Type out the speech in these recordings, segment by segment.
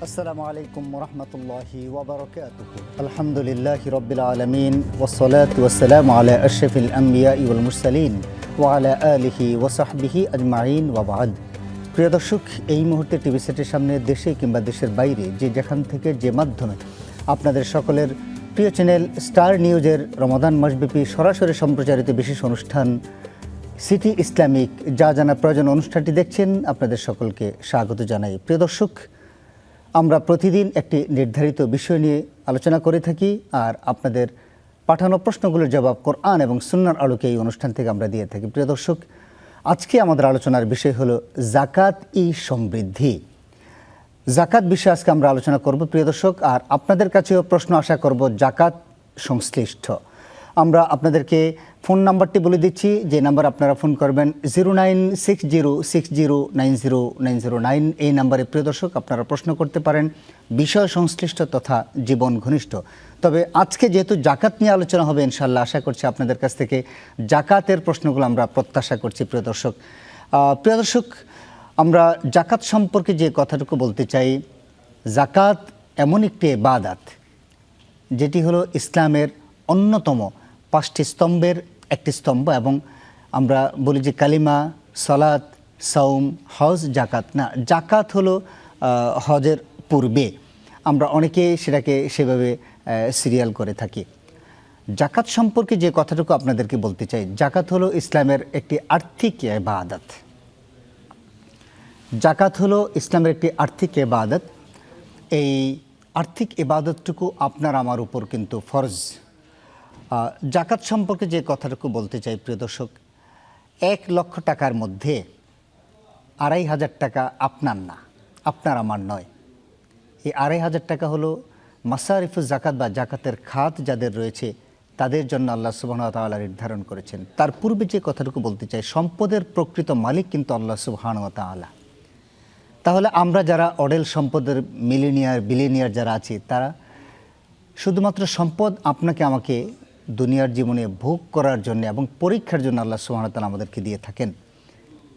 আসসালামু আলাইকুম ওরহমতুল্লাহি ওয়াবারাকাতুহু। আলহামদুলিল্লাহি রাব্বিল আলামিন ওয়াসসালাতু ওয়াসসালামু আলা আশরাফিল আমবিয়া ওয়াল মুরসালিন ওয়া আলা আলিহি ওয়া সাহবিহি আজমাইন ওয়া বা'দ। প্রিয় দর্শক, এই মুহূর্তে টিভি সেটের সামনে দেশে কিংবা দেশের বাইরে যে যেখান থেকে যে মাধ্যমে আপনাদের সকলের প্রিয় চ্যানেল স্টার নিউজের রমাদান মাসব্যাপী সরাসরি সম্প্রচারিত বিশেষ অনুষ্ঠান সিটি ইসলামিক যা জানা প্রয়োজন অনুষ্ঠানটি দেখছেন, আপনাদের সকলকে স্বাগত জানাই। প্রিয় দর্শক, আমরা প্রতিদিন একটি নির্ধারিত বিষয় নিয়ে আলোচনা করে থাকি, আর আপনাদের পাঠানো প্রশ্নগুলোর জবাব কোরআন এবং সুন্নাহর আলোকে এই অনুষ্ঠান থেকে আমরা দিয়ে থাকি। প্রিয় দর্শক, আজকে আমাদের আলোচনার বিষয় হলো জাকাত ই সমৃদ্ধি। জাকাত বিষয়ে আজকে আমরা আলোচনা করব প্রিয় দর্শক, আর আপনাদের কাছেও প্রশ্ন আশা করব জাকাত সংশ্লিষ্ট। আমরা আপনাদেরকে ফোন নাম্বারটি বলে দিচ্ছি, যে নাম্বার আপনারা ফোন করবেন 096060909009। এই নাম্বারে প্রিয় দর্শক আপনারা প্রশ্ন করতে পারেন, বিষয় সংশ্লিষ্ট তথা জীবন ঘনিষ্ঠ। তবে আজকে যেহেতু জাকাত নিয়ে আলোচনা হবে, ইনশাআল্লাহ আশা করছি আপনাদের কাছ থেকে জাকাতের প্রশ্নগুলো আমরা প্রত্যাশা করছি। প্রিয় দর্শক, আমরা জাকাত সম্পর্কে যে কথাটুকু বলতে চাই, জাকাত এমন একটি ইবাদত যেটি হলো ইসলামের অন্যতম 5টি স্তম্ভের একটি স্তম্ভ, এবং আমরা বলি যে কালিমা, সালাত, সাওম, হজ, জাকাত না। জাকাত হলো হজের পূর্বে, আমরা অনেকে সেটাকে সেভাবে সিরিয়াল করে থাকি। জাকাত সম্পর্কে যে কথাটুকু আপনাদেরকে বলতে চাই, জাকাত হলো ইসলামের একটি আর্থিক ইবাদত। জাকাত হলো ইসলামের একটি আর্থিক ইবাদত। এই আর্থিক ইবাদতটুকু আপনার আমার উপর কিন্তু ফরজ। জাকাত সম্পর্কে যে কথাটুকু বলতে চাই প্রিয় দর্শক, 1 লক্ষ টাকার মধ্যে 2,500 টাকা আপনার না, আপনার আমার নয়। এই 2,500 টাকা হলো মাসারিফুজ জাকাত বা জাকাতের খাত যাদের রয়েছে তাদের জন্য আল্লাহ সুবহানাহু ওয়া তাআলা নির্ধারণ করেছেন। তার পূর্বে যে কথাটুকু বলতে চাই, সম্পদের প্রকৃত মালিক কিন্তু আল্লাহ সুবহানাহু ওয়া তাআলা। তাহলে আমরা যারা অডেল সম্পদের বিলিনিয়ার যারা আছি, তারা শুধুমাত্র সম্পদ আপনাকে আমাকে দুনিয়ার জীবনে ভোগ করার জন্য এবং পরীক্ষার জন্য আল্লাহ সুবহানাহু ওয়া তাআলা আমাদেরকে দিয়ে থাকেন।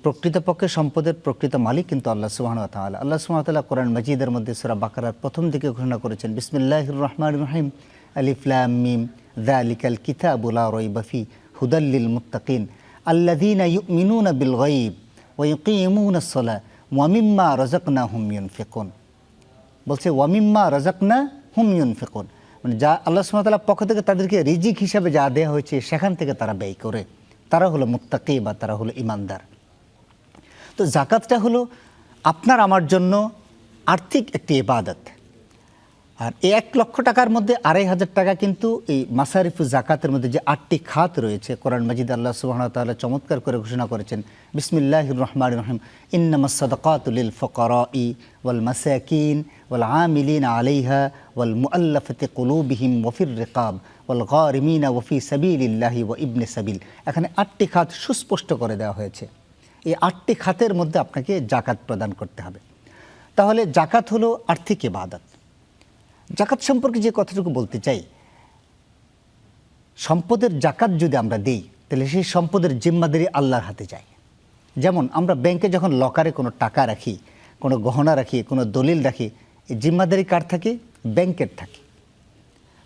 প্রকৃতপক্ষে সম্পদের প্রকৃত মালিক কিন্তু আল্লাহ সুবহানাহু ওয়া তাআলা। আল্লাহ সুবহানাহু ওয়া তাআলা কোরআন মাজিদের মধ্যে সূরা বাকারার প্রথম দিকে ঘোষণা করেছেন, বিসমিল্লাহির রহমানির রহিম, আলিফ লাম মিম, যালিকাল কিতাবু লা রাইবা ফি হুদাল লিল মুত্তাকিন আল্লাযীনা ইউমিনুনা বিল গায়ব ওয়া ইউকিমুনাস সালাহ ওয়া মিম্মা রাযাকনাহুম ইউনফিকুন। বলছে ওয়া মিম্মা রাযাকনাহুম ইউনফিকুন, মানে যা আল্লাহ সুবহানাহু ওয়া তাআলার পক্ষ থেকে তাদেরকে রিজিক হিসাবে যা দেওয়া হয়েছে সেখান থেকে তারা ব্যয় করে, তারা হলো মুত্তাকি বা তারা হলো ইমানদার। তো জাকাতটা হলো আপনার আমার জন্য আর্থিক একটি ইবাদত। আর এই 1 লক্ষ টাকার মধ্যে 2,500 টাকা কিন্তু এই মাসারিফুজ জাকাতের মধ্যে যে 8টি খাত রয়েছে, কোরআন মাজিদ আল্লাহ সুবহানাহু ওয়া তাআলা চমৎকার করে ঘোষণা করেছেন, বিসমিল্লাহির রহমানির রহিম, ইন্নামাস সাদাকাতু লিল ফুকারাই ওয়াল মাসাকিন ওয়াল আমিলিনা আলাইহা ওয়াল মুআল্লাফাতি কুলুবিহিম ওয়া ফির রিকাব ওয়াল গারিমিনা ওয়া ফি সাবিলিল্লাহি ওয়া ইবনে সাবিল। এখানে 8টি খাত সুস্পষ্ট করে দেওয়া হয়েছে। এই 8টি খাতের মধ্যে আপনাকে জাকাত প্রদান করতে হবে। তাহলে জাকাত হলো আর্থিক ইবাদত। জাকাত সম্পর্কে যে কথাটুকু বলতে চাই, সম্পদের জাকাত যদি আমরা দিই, তাহলে সেই সম্পদের জিম্মাদারি আল্লাহর হাতে যায়। যেমন আমরা ব্যাংকে যখন লকারে কোনো টাকা রাখি, কোনো গহনা রাখি, কোনো দলিল রাখি, এই জিম্মাদারি কার থাকে? ব্যাংকের থাকে।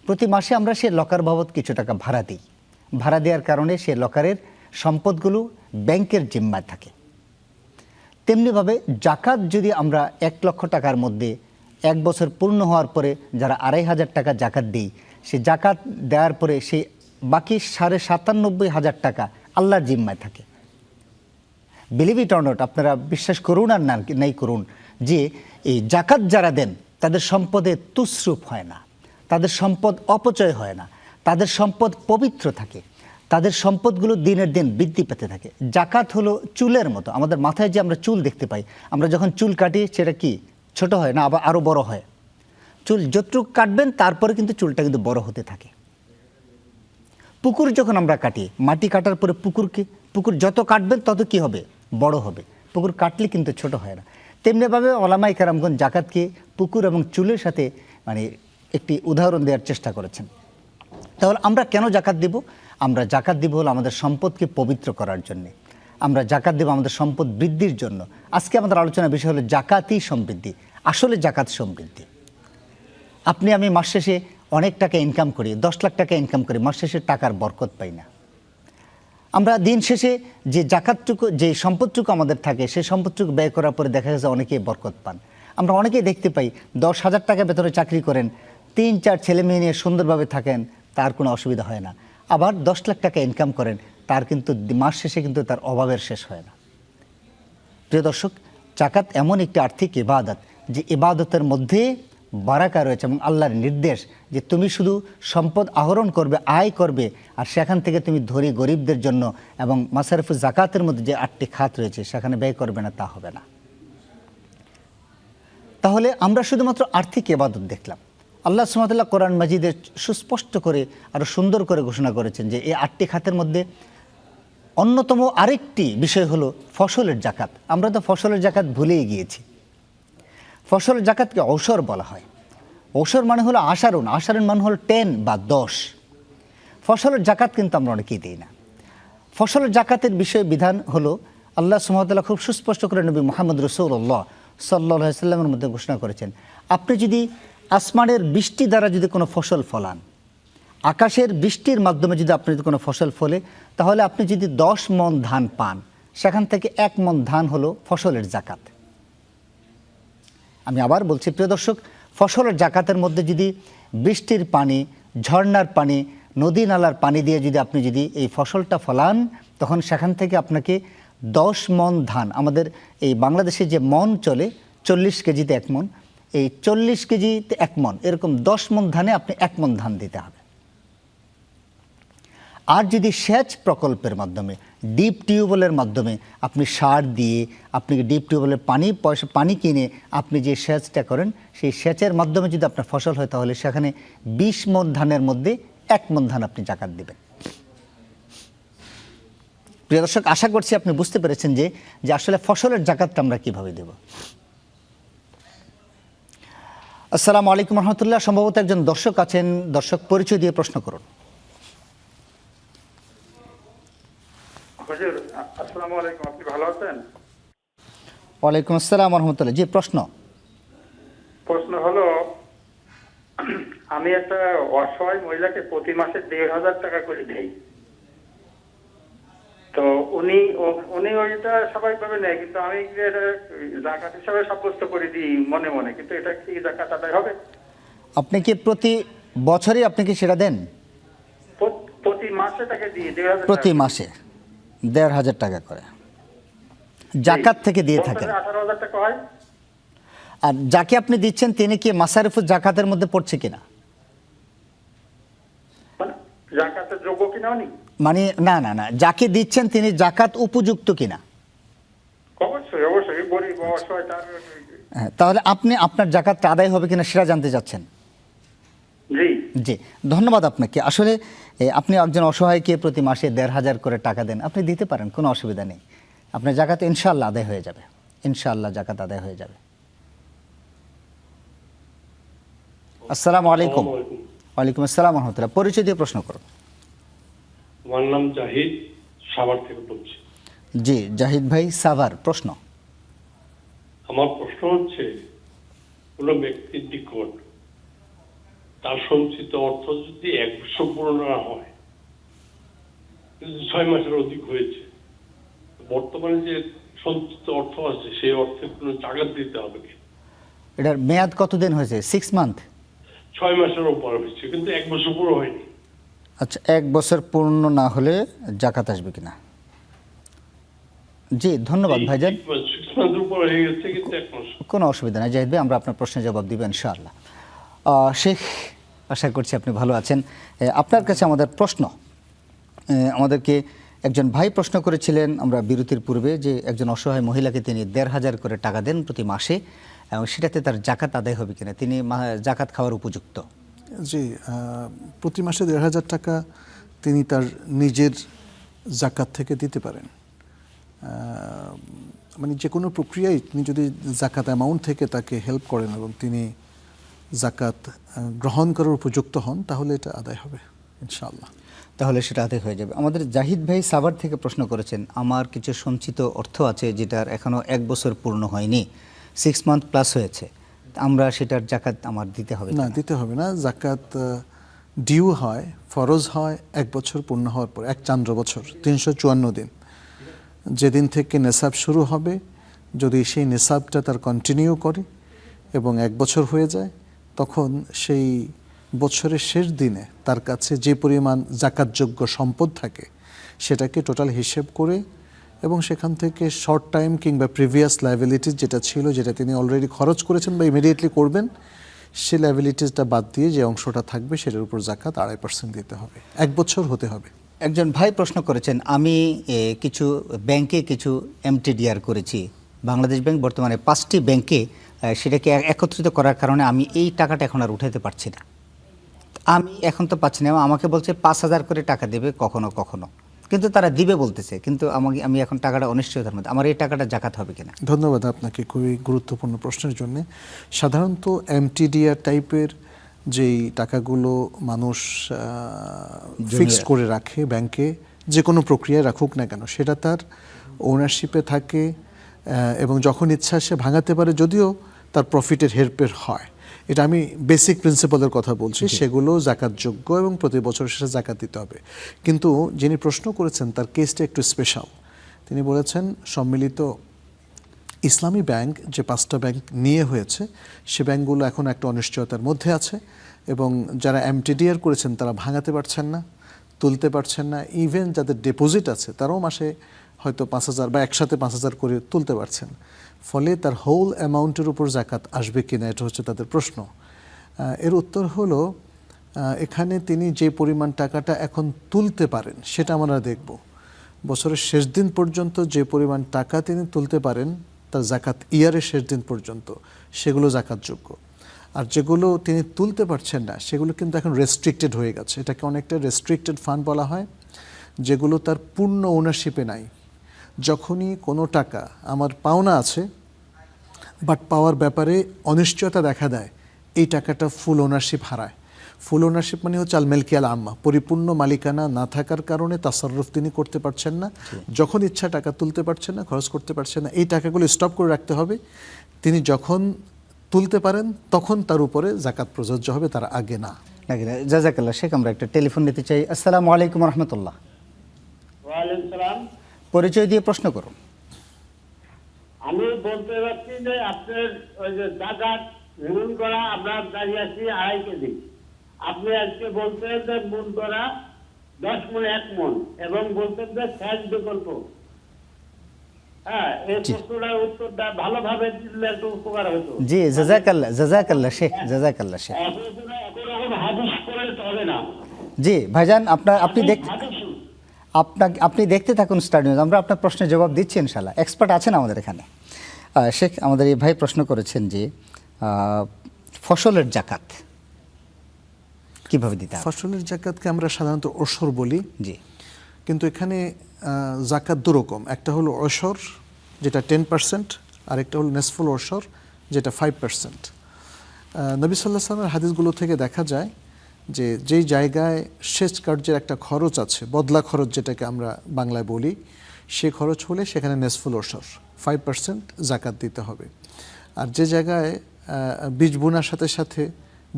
প্রতি মাসে আমরা সে লকার বাবদ কিছু টাকা ভাড়া দিই। ভাড়া দেওয়ার কারণে সে লকারের সম্পদগুলো ব্যাংকের জিম্মায় থাকে। তেমনিভাবে জাকাত যদি আমরা 1 লক্ষ টাকার মধ্যে 1 বছর পূর্ণ হওয়ার পরে যারা 2,500 টাকা জাকাত দিই, সে জাকাত দেওয়ার পরে সেই বাকি 97,500 টাকা আল্লাহর জিম্মায় থাকে। বিলিভ ইট অর নট, আপনারা বিশ্বাস করুন আর নাই করুন, যে এই জাকাত যারা দেন তাদের সম্পদে তুসরুপ হয় না, তাদের সম্পদ অপচয় হয় না, তাদের সম্পদ পবিত্র থাকে, তাদের সম্পদগুলো দিনের দিন বৃদ্ধি পেতে থাকে। জাকাত হলো চুলের মতো। আমাদের মাথায় যে আমরা চুল দেখতে পাই, আমরা যখন চুল কাটি সেটা কি ছোট হয় না, আবার আরও বড় হয়? চুল যতটুকু কাটবেন তারপরে কিন্তু চুলটা কিন্তু বড় হতে থাকে। পুকুর যখন আমরা কাটি, মাটি কাটার পরে পুকুর যত কাটবেন তত কি হবে? বড় হবে। পুকুর কাটলে কিন্তু ছোট হয় না। তেমনিভাবে ওলামায়ে কেরামগণ জাকাতকে পুকুর এবং চুলের সাথে মানে একটি উদাহরণ দেওয়ার চেষ্টা করেছেন। তাহলে আমরা কেন জাকাত দেব? আমরা জাকাত দেব হলো আমাদের সম্পদকে পবিত্র করার জন্যে। আমরা জাকাত দেব আমাদের সম্পদ বৃদ্ধির জন্য। আজকে আমাদের আলোচনার বিষয় হলো জাকাতই সমৃদ্ধি। আসলে জাকাত সমৃদ্ধি। আপনি আমি মাস শেষে অনেক টাকা ইনকাম করি, 10 লাখ টাকা ইনকাম করি, মাস শেষে টাকার বরকত পাই না। আমরা দিন শেষে যে জাকাতটুকু, যে সম্পদটুকু আমাদের থাকে, সেই সম্পদটুকু ব্যয় করার পরে দেখা যাচ্ছে অনেকেই বরকত পান। আমরা অনেকেই দেখতে পাই 10,000 টাকা বেতনে চাকরি করেন, 3-4 ছেলে মেয়ে নিয়ে সুন্দরভাবে থাকেন, তার কোনো অসুবিধা হয় না। আবার 10 লাখ টাকা ইনকাম করেন, তার কিন্তু মাস শেষে কিন্তু তার অভাবের শেষ হয় না। প্রিয় দর্শক, জাকাত এমন একটি আর্থিক ইবাদত যে ইবাদতের মধ্যে বারাকা রয়েছে এবং আল্লাহর নির্দেশ যে তুমি শুধু সম্পদ আহরণ করবে, আয় করবে, আর সেখান থেকে তুমি ধনী গরিবদের জন্য এবং মাসারিফুজ জাকাতের মধ্যে যে 8টি খাত রয়েছে সেখানে ব্যয় করবে না, তা হবে না। তাহলে আমরা শুধুমাত্র আর্থিক ইবাদত দেখলাম। আল্লাহ সুবহানাহু ওয়া তাআলা কোরআন মাজিদে সুস্পষ্ট করে আরও সুন্দর করে ঘোষণা করেছেন যে এই 8টি খাতের মধ্যে অন্যতম আরেকটি বিষয় হলো ফসলের জাকাত। আমরা তো ফসলের জাকাত ভুলেই গিয়েছি। ফসলের জাকাতকে ঔসর বলা হয়। ঔসর মানে হলো আশারুন, আশারুন মানে হলো 10 বা 10। ফসলের জাকাত কিন্তু আমরা অনেকেই দিই না। ফসলের জাকাতের বিষয় বিধান হলো আল্লাহ সুবহানাহু ওয়া তাআলা খুব সুস্পষ্ট করে নবী মুহাম্মদ রাসূলুল্লাহ সাল্লাল্লাহু আলাইহি ওয়াসাল্লামের মধ্যে ঘোষণা করেছেন, আপনি যদি আসমানের বৃষ্টি দ্বারা যদি কোনো ফসল ফলান, আকাশের বৃষ্টির মাধ্যমে যদি আপনি যদি কোনো ফসল ফলে, তাহলে আপনি যদি 10 মণ ধান পান, সেখান থেকে 1 মণ ধান হলো ফসলের জাকাত। আমি আবার বলছি প্রিয় দর্শক, ফসলের জাকাতের মধ্যে যদি বৃষ্টির পানি, ঝর্ণার পানি, নদী নালার পানি দিয়ে যদি আপনি যদি এই ফসলটা ফলান, তখন সেখান থেকে আপনাকে 10 মণ ধান, আমাদের এই বাংলাদেশে যে মণ চলে 40 কেজিতে 1 মণ, এই 40 কেজিতে 1 মণ, এরকম 10 মণ ধানে আপনি 1 মণ ধান দিতে হবে। আর যদি সেচ প্রকল্পের মাধ্যমে, ডিপ টিউবওয়েলের মাধ্যমে আপনি সার দিয়ে, আপনি ডিপ টিউবওয়েলের পানি কিনে আপনি যে সেচটা করেন, সেই সেচের মাধ্যমে যদি আপনার ফসল হয়, তাহলে সেখানে 20 মণ ধানের মধ্যে 1 মণ ধান আপনি জাকাত দিবেন। প্রিয় দর্শক, আশা করছি আপনি বুঝতে পেরেছেন যে আসলে ফসলের জাকাতটা আমরা কীভাবে দেব। আসসালামু আলাইকুম রহমতুল্লাহ। সম্ভবত একজন দর্শক আছেন, দর্শক পরিচয় দিয়ে প্রশ্ন করুন। হুজুর, আসসালামু আলাইকুম, আপনি ভালো আছেন? ওয়ালাইকুম আসসালাম রহমতুল্লাহ। জি, প্রশ্ন হলো, আমি একটা অসহায় মহিলাকে প্রতি মাসে 1,500 টাকা করে দেই। তো উনি ওইটা স্বাভাবিকভাবে নেয়, কিন্তু আমি জাকাত হিসাবে সাব্যস্ত করে দিই মনে মনে, কিন্তু এটা কি জাকাত আদায় হবে? আপনি কি প্রতি বছরই আপনি কি সেটা দেন? প্রতি মাসে তাকে দিই 1,500 প্রতি মাসে 1,500 টাকা করে জাকাত থেকে দিয়ে থাকেন। 18,000 টাকা হয়। আর যাকে আপনি দিচ্ছেন তিনি কি মাসারিফুজ জাকাতের মধ্যে পড়ছে কিনা? মানে জাকাতের যোগ্য কিনা উনি? মানে না না না, যাকে দিচ্ছেন তিনি জাকাত উপযুক্ত কিনা? অবশ্যই অবশ্যই, গরিব অসহায় তার। হ্যাঁ, তাহলে আপনি আপনার জাকাতটা আদায় হবে কিনা সেটা জানতে চাচ্ছেন? জি জি, ধন্যবাদ আপনাকে। আসলে আপনি একজন অসহায়কে প্রতি মাসে 1,500 করে টাকা দেন, আপনি দিতে পারেন, কোনো অসুবিধা নেই। আপনার জাকাত ইনশাআল্লাহ আদায় হয়ে যাবে, ইনশাআল্লাহ জাকাত আদায় হয়ে যাবে। আসসালামু আলাইকুম। ওয়ালাইকুম আসসালাম রহমতুল্লাহ। পরিচয় দিয়ে প্রশ্ন করুন। আমার নাম জাহিদ, সাভার থেকে বলছি। জি জাহিদ ভাই, সাভার, প্রশ্ন। আমার প্রশ্ন হচ্ছে, কোন ব্যক্তির নিকট তার সঞ্চিত অর্থ যদি 1 বছর পূর্ণ না হয়, কিন্তু 6 মাসের অধিক হয়েছে, বর্তমানে যে সঞ্চিত অর্থ আছে সেই অর্থের কোনো জাকাত দিতে হবে কি? এটার মেয়াদ কতদিন হয়েছে? 6 মান্থ? 6 মাসের উপর হয়েছে, কিন্তু 1 বছর পুরো হয়নি। আচ্ছা, 1 বছর পূর্ণ না হলে জাকাত আসবে কিনা? জি ধন্যবাদ ভাইজান। 6 মাসের উপর হয়ে গেছে, কিন্তু 1 মাস। কোনো অসুবিধা নেই জাহিদ ভাই, আমরা আপনার প্রশ্নের জবাব দিব ইনশাআল্লাহ। শেখ, আশা করছি আপনি ভালো আছেন। আপনার কাছে আমাদের প্রশ্ন, আমাদেরকে একজন ভাই প্রশ্ন করেছিলেন আমরা বিরতির পূর্বে, যে একজন অসহায় মহিলাকে তিনি 1,500 করে টাকা দেন প্রতি মাসে, এবং সেটাতে তার জাকাত আদায় হবে কিনা, তিনি জাকাত খাওয়ার উপযুক্ত? জি, প্রতি মাসে 1,500 টাকা তিনি তার নিজের জাকাত থেকে দিতে পারেন। মানে যে কোনো প্রক্রিয়ায় তিনি যদি জাকাত অ্যামাউন্ট থেকে তাকে হেল্প করেন এবং তিনি জাকাত গ্রহণ করার উপযুক্ত হন, তাহলে এটা আদায় হবে ইনশাআল্লাহ। তাহলে সেটা আদায় হয়ে যাবে। আমাদের জাহিদ ভাই সাভার থেকে প্রশ্ন করেছেন, আমার কিছু সঞ্চিত অর্থ আছে যেটার এখনও 1 বছর পূর্ণ হয়নি, 6 মান্থ প্লাস হয়েছে, আমরা সেটার জাকাত আমার দিতে হবে না, দিতে হবে না। জাকাত ডিউ হয়, ফরজ হয় 1 বছর পূর্ণ হওয়ার পর, 1 চান্দ্র বছর 354 দিন। যেদিন থেকে নেসাব শুরু হবে, যদি সেই নেসাবটা তার কন্টিনিউ করে এবং 1 বছর হয়ে যায়, তখন সেই বছরের শেষ দিনে তার কাছে যে পরিমাণ জাকাতযোগ্য সম্পদ থাকে সেটাকে টোটাল হিসেব করে এবং সেখান থেকে শর্ট টাইম কিংবা প্রিভিয়াস লায়াবিলিটিস যেটা ছিল, যেটা তিনি অলরেডি খরচ করেছেন বা ইমিডিয়েটলি করবেন, সেই লায়াবিলিটিসটা বাদ দিয়ে যে অংশটা থাকবে সেটার উপর জাকাত 2.5% দিতে হবে। 1 বছর হতে হবে। একজন ভাই প্রশ্ন করেছেন, আমি কিছু ব্যাংকে কিছু এমটিডিআর করেছি, বাংলাদেশ ব্যাংক বর্তমানে 5টি ব্যাংকে সেটাকে একত্রিত করার কারণে আমি এই টাকাটা এখন আর উঠাতে পারছি না। আমি এখন তো পাচ্ছি না, আমাকে বলছে 5,000 করে টাকা দেবে কখনো কখনো, কিন্তু তারা দিবে বলতেছে, কিন্তু আমি এখন টাকাটা অনিশ্চয়তার মধ্যে, আমার এই টাকাটা জাকাত হবে কিনা? ধন্যবাদ আপনাকে খুবই গুরুত্বপূর্ণ প্রশ্নের জন্য। সাধারণত এমটিডিআর টাইপের যেই টাকাগুলো মানুষ ফিক্সড করে রাখে ব্যাংকে, যে কোনো প্রক্রিয়ায় রাখুক না কেন, সেটা তার ওনারশিপে থাকে এবং যখন ইচ্ছা সে ভাঙাতে পারে, যদিও তার প্রফিটের হেরফের হয়। এটা আমি বেসিক প্রিন্সিপালের কথা বলছি, সেগুলো জাকাতযোগ্য এবং প্রতি বছর শেষে জাকাত দিতে হবে। কিন্তু যিনি প্রশ্ন করেছেন তার কেসটা একটু স্পেশাল। তিনি বলেছেন সম্মিলিত ইসলামী ব্যাংক যে 5টা ব্যাংক নিয়ে হয়েছে, সে ব্যাংকগুলো এখন একটা অনিশ্চয়তার মধ্যে আছে এবং যারা এমটিডিআর করেছেন তারা ভাঙাতে পারছেন না, তুলতে পারছেন না। ইভেন যাদের ডিপোজিট আছে তারাও মাসে হয়তো 5,000 বা একসাথে 5,000 করে তুলতে পারছেন। ফলে তার হোল অ্যামাউন্টের উপর জাকাত আসবে কিনা, এটা হচ্ছে তাদের প্রশ্ন। এর উত্তর হলো, এখানে তিনি যে পরিমাণ টাকাটা এখন তুলতে পারেন সেটা আমরা দেখব। বছরের শেষ দিন পর্যন্ত যে পরিমাণ টাকা তিনি তুলতে পারেন তার জাকাত ইয়ারের শেষ দিন পর্যন্ত, সেগুলো জাকাতযোগ্য। আর যেগুলো তিনি তুলতে পারছেন না সেগুলো কিন্তু এখন রেস্ট্রিক্টেড হয়ে গেছে। এটাকে অনেকটা রেস্ট্রিক্টেড ফান্ড বলা হয়, যেগুলো তার পূর্ণ ওনারশিপে নাই। যখনই কোনো টাকা আমার পাওনা আছে বাট পাওয়ার ব্যাপারে অনিশ্চয়তা দেখা দেয়, এই টাকাটা ফুল ওনারশিপ হারায়। ফুল ওনারশিপ মানে হচ্ছে আল মেলকিয়াল আম্মা, পরিপূর্ণ মালিকানা না থাকার কারণে তাসাররুফ তিনি করতে পারছেন না, যখন ইচ্ছা টাকা তুলতে পারছেন না, খরচ করতে পারছেন না। এই টাকাগুলো স্টপ করে রাখতে হবে। তিনি যখন তুলতে পারেন তখন তার উপরে জাকাত প্রযোজ্য হবে, তার আগে না। জাযাকাল্লাহ শেখ, আমরা একটা টেলিফোন নিতে চাই। আসসালামু আলাইকুম রহমতুল্লাহ। ওয়ালাইকুম সালাম। পরিচয় দিয়ে প্রশ্ন করুন। আমি বলতে পারছি যে আপনার ওই যে জাকাত মূল করা আমরা দাঁড়িয়ে আছি 2.5 কেজি। আপনি আজকে বলছেন যে মূল করা 10 মণ 1 মণ এবং বলছেন যে সেচ বিকল্প। হ্যাঁ, এই প্রশ্নটার উত্তরটা ভালোভাবে দিলে একটু উপকার হতো। জি, জাযাকাল্লাহ শেখ, জাযাকাল্লাহ শেখ। এখন হাদিস করে চলে না। জি ভাইজান, আপনি দেখতে থাকুন স্টার নিউজ, আমরা আপনার প্রশ্নের জবাব দিচ্ছি ইনশাআল্লাহ। এক্সপার্ট আছেন আমাদের এখানে। শেখ, আমাদের এই ভাই প্রশ্ন করেছেন যে ফসলের জাকাত কিভাবে দিতে হবে? ফসলের জাকাতকে আমরা সাধারণত ওশর বলি। জি, কিন্তু এখানে জাকাত দুরকম, একটা হলো ওশর যেটা 10%, আর একটা হলো নেসফুল ওশর যেটা 5%। নবী সাল্লাল্লাহু আলাইহি ওয়াসাল্লামের হাদিসগুলো থেকে দেখা যায় যে যেই জায়গায় সেচ কার্যের একটা খরচ আছে, বদলা খরচ যেটাকে আমরা বাংলায় বলি, সে খরচ হলে সেখানে নেসফুল ওশর 5% জাকাত দিতে হবে। আর যে জায়গায় বীজ বোনার সাথে সাথে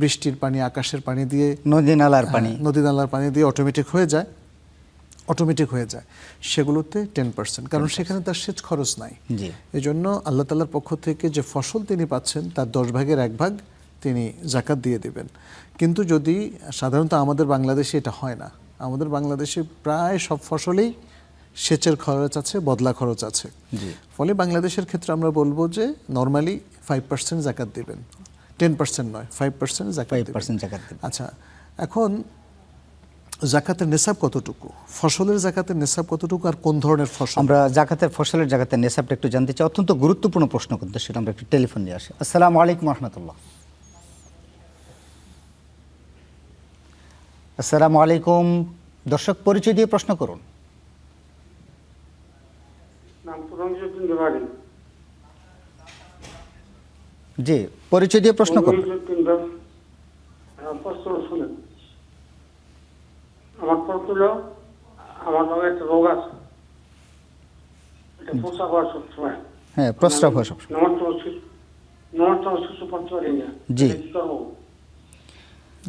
বৃষ্টির পানি, আকাশের পানি দিয়ে, নদী নালার পানি দিয়ে অটোমেটিক হয়ে যায়, সেগুলোতে 10%, কারণ সেখানে তার সেচ খরচ নাই। এই জন্য আল্লাহ তাআলার পক্ষ থেকে যে ফসল তিনি পাচ্ছেন তার 10 ভাগের 1 ভাগ তিনি জাকাত দিয়ে দেবেন। কিন্তু যদি সাধারণত আমাদের বাংলাদেশে এটা হয় না, আমাদের বাংলাদেশে প্রায় সব ফসলেই সেচের খরচ আছে, বদলা খরচ আছে। ফলে বাংলাদেশের ক্ষেত্রে আমরা বলবো যে নর্মালি 5% জাকাত দিবেন, 10% নয়, 5% জাকাত দিবেন। আচ্ছা, এখন জাকাতের নেসাব কতটুকু, ফসলের জাকাতের নেসাব কতটুকু, আর কোন ধরনের ফসল? আমরা ফসলের জাকাতের নেসাবটা একটু জানতে চাই। অত্যন্ত গুরুত্বপূর্ণ প্রশ্ন, কিন্তু সেটা আমরা একটু টেলিফোন নিয়ে আসি। আসসালামু আলাইকুম রহমতুল্লাহ। আসসালামু আলাইকুম। দর্শক, পরিচয় দিয়ে প্রশ্ন করুন। জি, পরিচয় দিয়ে প্রশ্ন করুন। আমার প্রশ্ন হলো, আমার নামে একটা রোগ আছে, এটা প্রস্রাব হয় সবসময়। হ্যাঁ, প্রস্রাব হয় সবসময়। নরম সুস্থ পড়তে পারি না। জি। কি করবো?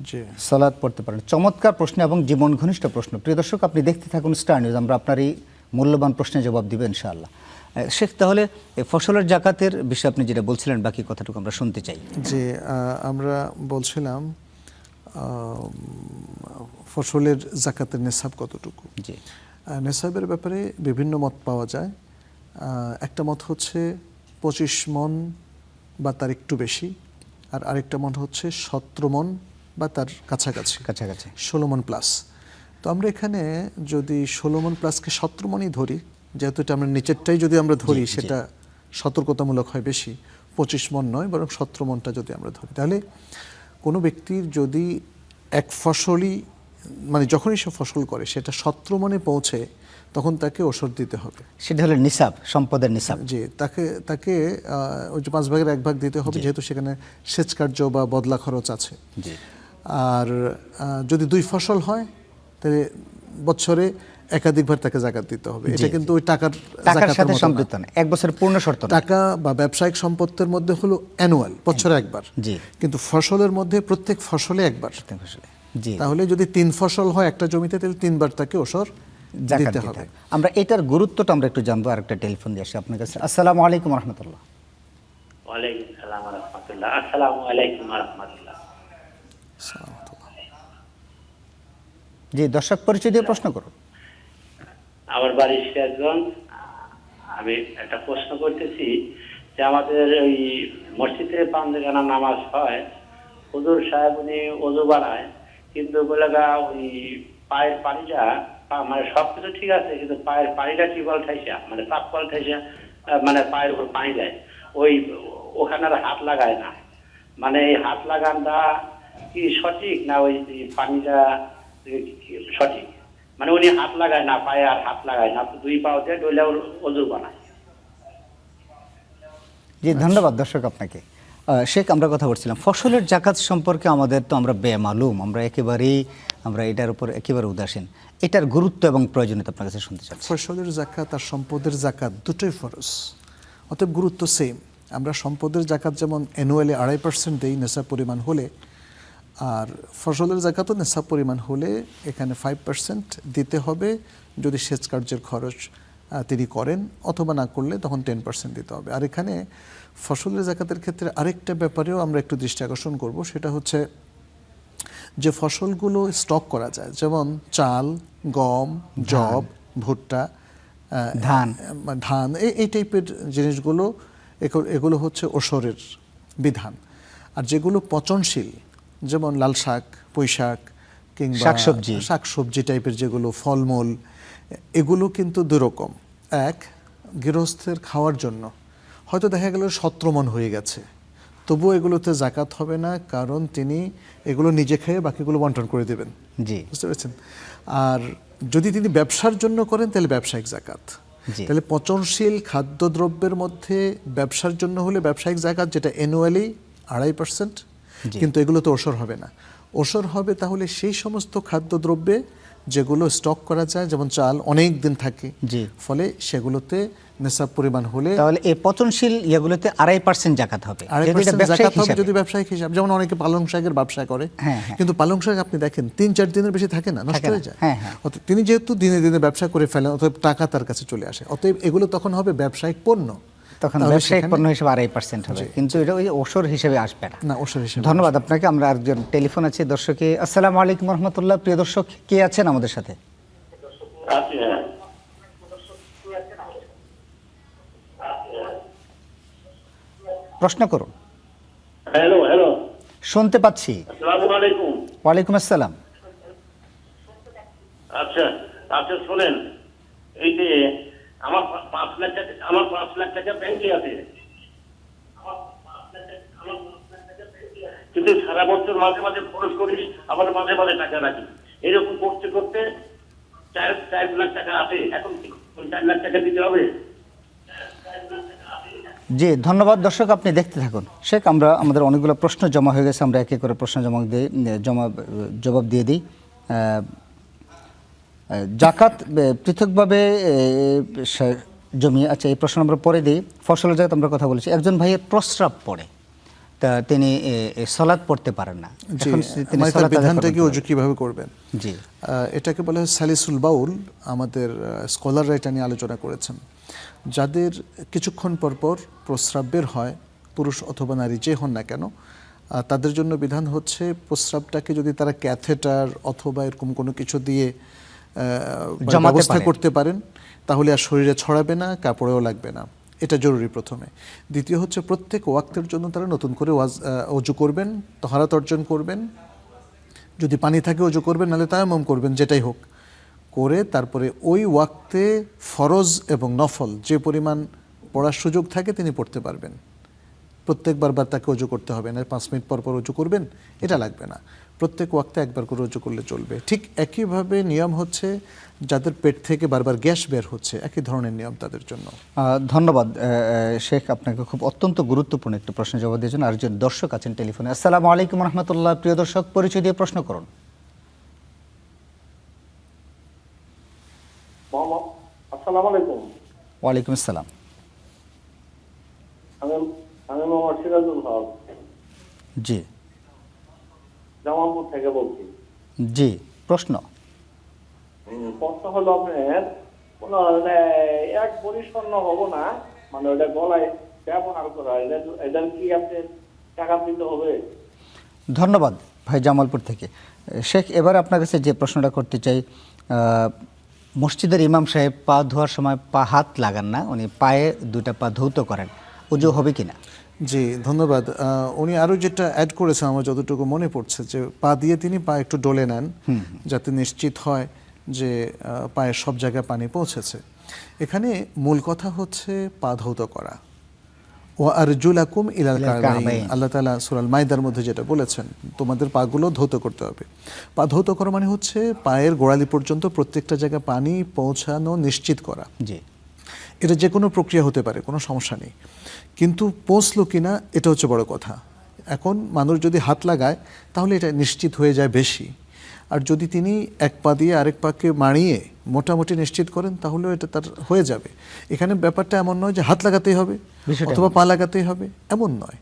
জি, সালাত পড়তে পারেন। চমৎকার প্রশ্ন এবং জীবন ঘনিষ্ঠ প্রশ্ন। প্রিয় দর্শক, আপনি দেখতে থাকুন স্টার নিউজ, আমরা আপনার এই মূল্যবান প্রশ্নের জবাব দিবেন ইনশাআল্লাহ। শেখ, তাহলে এই ফসলের জাকাতের বিষয়ে আপনি যেটা বলছিলেন, বাকি কথাটুকু আমরা শুনতে চাই। যে আমরা বলছিলাম ফসলের জাকাতের নেশাব কতটুকু। জি নেশাবের ব্যাপারে বিভিন্ন মত পাওয়া যায়। একটা মত হচ্ছে 25 মণ বা তার একটু বেশি, আর আরেকটা মত হচ্ছে 17 মণ বা তার কাছাকাছি, কাছাকাছি। 16 মণ প্লাস। তো আমরা এখানে যদি 16 মণ প্লাসকে 17 মণই ধরি, যেহেতু এটা আমরা নিচেরটাই যদি আমরা ধরি জি, জি। সেটা সতর্কতামূলক হয় বেশি, 25 মণ নয় বরং 17 মণটা যদি আমরা ধরি, তাহলে কোনো ব্যক্তির যদি এক ফসলই মানে যখনই সে ফসল করে সেটা 17 মণে পৌঁছে, তখন তাকে ওষুধ দিতে হবে। সেটা হলো নিসাব, সম্পদের নিসাব। জি, তাকে ওই যে 5 ভাগের 1 ভাগ দিতে হবে, যেহেতু সেখানে সেচ কার্য বা বদলা খরচ আছে। জি আর যদি 2 ফসল হয় তাহলে বছরে একাধিকবার তাকে জাকাত দিতে হবে। এটা কিন্তু ওই টাকার টাকার জাকাতের সাথে মতো না। সম্পৃক্ত না, এক বছরের পূর্ণ শর্ত না। টাকা বা ব্যবসায়িক সম্পত্তির মধ্যে হলো অ্যানুয়াল, বছরে একবার। জি। কিন্তু ফসলের মধ্যে প্রত্যেক ফসলে একবার। ফসলে। জি, তাহলে যদি 3 ফসল হয় একটা জমিতে, তাহলে 3 বার তাকে ওসর জাকাত দিতে দিতে হবে। হবে। আমরা এটার গুরুত্বটা আমরা একটু জানবো। আরেকটা টেলিফোন দিয়ে আসি আপনার কাছে। আসসালামু আলাইকুম রহমতুল্লাহ। ওয়ালাইকুম সালাম ওয়া রাহমাতুল্লাহ। আসসালামু আলাইকুম ওয়া রাহমাতুল্লাহ। জি, দর্শক পরিচয় দিয়ে প্রশ্ন করুন। আমার বাড়ি সিরাজগঞ্জ। আমি একটা প্রশ্ন করতেছি যে আমাদের ওই মসজিদে 5 জানা নামাজ হয়, হুজুর সাহেব উনি ওযু বাড়ায়, কিন্তু বলেগা ওই পায়ের পানিটা মানে সবকিছু ঠিক আছে, কিন্তু পায়ের পানিটা কি বল ঠাইসা, মানে পাপ বল ঠাইসা, মানে পায়ের উপর পানি দেয়, ওখানে আর হাত লাগায় না। মানে এই হাত লাগানটা কি সঠিক, না ওই পানিটা সঠিক? মানে উনি হাত লাগায় না, পায়ে আর হাত লাগায় না, 2 পাও দিয়ে ডলে ওযু বানায়। জি, ধন্যবাদ দর্শক আপনাকে। শেখ, আমরা কথা বলছিলাম ফসলের জাকাত সম্পর্কে। আমাদের তো আমরা বেমালুম, আমরা এটার উপর একেবারে উদাসীন। এটার গুরুত্ব এবং প্রয়োজনীয়তা আপনার কাছে শুনতে চাচ্ছি। ফসলের জাকাত আর সম্পদের জাকাত দুটোই ফরজ, অতএব গুরুত্ব সেম। আমরা সম্পদের জাকাত যেমন অ্যানুয়ালি 2.5% দেই নেশাব পরিমাণ হলে, আর ফসলের জাকাতও নেশাব পরিমাণ হলে এখানে 5% দিতে হবে যদি সেচ কার্যের খরচ তিনি করেন, অথবা না করলে তখন 10% দিতে হবে। আর এখানে ফসলের জাকাতের ক্ষেত্রে আরেকটা ব্যাপারেও আমরা একটু দৃষ্টি আকর্ষণ করব, সেটা হচ্ছে যে ফসলগুলো স্টক করা যায়, যেমন চাল, গম, যব, ভুট্টা, ধান, এই টাইপের জিনিসগুলো, এগুলো হচ্ছে ওসরের বিধান। আর যেগুলো পচনশীল, যেমন লাল শাক, পুঁই শাক কিংবা শাকসবজি টাইপের যেগুলো, ফলমূল, এগুলো কিন্তু 2 রকম। এক, গৃহস্থের খাওয়ার জন্য হয়তো দেখা গেল 17 মণ হয়ে গেছে, তবুও এগুলোতে জাকাত হবে না, কারণ তিনি এগুলো নিজে খেয়ে বাকিগুলো বন্টন করে দেবেন। জি, বুঝতে পেরেছেন? আর যদি তিনি ব্যবসার জন্য করেন তাহলে ব্যবসায়িক জাকাত। তাহলে পচনশীল খাদ্যদ্রব্যের মধ্যে ব্যবসার জন্য হলে ব্যবসায়িক জাকাত, যেটা অ্যানুয়ালি 2.5%, কিন্তু এগুলো তো ওসর হবে না। ওসর হবে তাহলে সেই সমস্ত খাদ্যদ্রব্যে যেগুলো স্টক করা যায়, যেমন চাল অনেক দিন থাকে, ফলে সেগুলোতে নেশাব পরিমাণ হলে, তাহলে এই পচনশীল ইয়েগুলোতে 2.5% জাকাত হবে। 2.5% জাকাত হবে যদি ব্যবসায়িক হিসাব। যেমন অনেকে পালং শাকের ব্যবসা করে, কিন্তু পালং শাক আপনি দেখেন 3-4 দিনের বেশি থাকে না, নষ্ট হয়ে যায়। অতএব তিনি যেহেতু দিনে দিনে ব্যবসা করে ফেলেন, অতএব টাকা তার কাছে চলে আসে, অতএব এগুলো তখন হবে ব্যবসায়িক পণ্য, তখন ব্যবসায়িক পণ্য হিসেবে 2.5% হবে, কিন্তু এটা ওই ওসর হিসেবে আসবে না। ওসর হিসেবে। ধন্যবাদ আপনাকে। আমরা আরেকজন টেলিফোন আছে দর্শকে। আসসালামু আলাইকুম রহমতুল্লাহ। প্রিয় দর্শক, কে আছেন আমাদের সাথে? প্রশ্ন করুন। হ্যালো হ্যালো, শুনতে পাচ্ছি। আসসালামু আলাইকুম। ওয়ালাইকুম আসসালাম। আচ্ছা আচ্ছা, শোনেন, এই যে আমার 5 লাখ টাকা ব্যাংকে আছে, কিন্তু সারা বছর মাঝে মাঝে খরচ করি, আবার মাঝে মাঝে টাকা রাখি, এরকম করতে করতে 4 লাখ টাকা আছে। এখন 4 লাখ টাকা দিতে হবে? জি, ধন্যবাদ দর্শক, আপনি দেখতে থাকুন। শেখ, আমাদের অনেকগুলো প্রশ্ন জমা হয়ে গেছে, আমরা এক এক করে প্রশ্ন জবাব দিয়ে দিই। জাকাত পৃথকভাবে জমি, আচ্ছা এই প্রশ্ন আমরা পরে দিই। ফসলের জাকাত আমরা কথা বলেছি। একজন ভাইয়ের প্রস্রাব পড়ে, তা তিনি সালাত পড়তে পারেন না, জি, এখন তিনি মানে তার সালাত আদায় বিধানটা কি করবেন অজু কিভাবে করবেন? জি এটাকে বলা হয় সালিসুল বাউল। আমাদের স্কলাররা এটা নিয়ে আলোচনা করেছেন। যাদের কিছুক্ষণ পর পর প্রস্রাব বের হয়, পুরুষ অথবা নারী যে হন না কেন, তাদের জন্য বিধান হচ্ছে প্রস্রাবটাকে যদি তারা ক্যাথেটার অথবা এরকম কোনো কিছু দিয়ে জমাতে ব্যবস্থা পারে। করতে পারেন, তাহলে আর শরীরে ছড়াবে না, কাপড়েও লাগবে না। এটা জরুরি প্রথমে। দ্বিতীয় হচ্ছে প্রত্যেক ওয়াক্তের জন্য তারা নতুন করে অজু করবেন, তহারাত অর্জন করবেন। যদি পানি থাকে অজু করবেন, নাহলে তায়াম্মুম করবেন, যেটাই হোক করে তারপরে ওই ওয়াক্তে ফরজ এবং নফল যে পরিমাণ পড়ার সুযোগ থাকে তিনি পড়তে পারবেন। প্রত্যেকবার তাকে অজু করতে হবে না, 5 মিনিট পর পর অজু করবেন, এটা লাগবে না। প্রত্যেক ওয়াক্তে একবার করে অজু করলে চলবে। ঠিক একইভাবে নিয়ম হচ্ছে যাদের পেট থেকে বারবার গ্যাস বের হচ্ছে, একই ধরনের নিয়ম তাদের জন্য। ধন্যবাদ শেখ, আপনাকে খুব অত্যন্ত গুরুত্বপূর্ণ একটি প্রশ্নের জবাব দিয়েছেন। আর একজন দর্শক আছেন টেলিফোনে। আসসালামু আলাইকুম রহমতুল্লাহ। প্রিয় দর্শক, পরিচয় দিয়ে প্রশ্ন করুন। আসসালামু আলাইকুম। ওয়ালাইকুম আসসালাম। আমি মোহাম্মদ সিরাজুল হক, জি জামালপুর থেকে বলছি। জি, প্রশ্ন। প্রশ্ন হলো আপনার কোন এক ভরি স্বর্ণ হবো না, মানে ওটা গলায় ব্যবহার করা, এটা কি আপনি টাকা দিতে হবে? ধন্যবাদ ভাই জামালপুর থেকে। শেখ, এবার আপনার কাছে যে প্রশ্নটা করতে চাই, মসজিদের ইমাম সাহেব পা ধোয়ার সময় পা হাত লাগান না, উনি পায়ে দুটা পা ধৌত করেন, উজু হবে কিনা? জি ধন্যবাদ। উনি আরও যেটা অ্যাড করেছেন আমার যতটুকু মনে পড়ছে, যে পা দিয়ে তিনি পা একটু ডলে নেন যাতে নিশ্চিত হয় যে পায়ের সব জায়গায় পানি পৌঁছেছে। এখানে মূল কথা হচ্ছে পা ধৌত করা। ও আরজুলাকুম ইলাল কাবাইন, আল্লাহ তাআলা সূরা আল মাইদার মধ্যে যেটা বলেছেন, তোমাদের পাগুলো ধৌত করতে হবে। পা ধৌত করা মানে হচ্ছে পায়ের গোড়ালি পর্যন্ত প্রত্যেকটা জায়গায় পানি পৌঁছানো নিশ্চিত করা। জি, এটা যে কোনো প্রক্রিয়া হতে পারে, কোনো সমস্যা নেই, কিন্তু পৌঁছলো কিনা এটা হচ্ছে বড় কথা। এখন মানুষ যদি হাত লাগায় তাহলে এটা নিশ্চিত হয়ে যায় বেশি, আর যদি তিনি এক পা দিয়ে আরেক পাকে মাড়িয়ে মোটামুটি নিশ্চিত করেন তাহলেও এটা তার হয়ে যাবে। এখানে ব্যাপারটা এমন নয় যে হাত লাগাতেই হবে বিষয়টা অথবা পা লাগাতেই হবে, এমন নয়।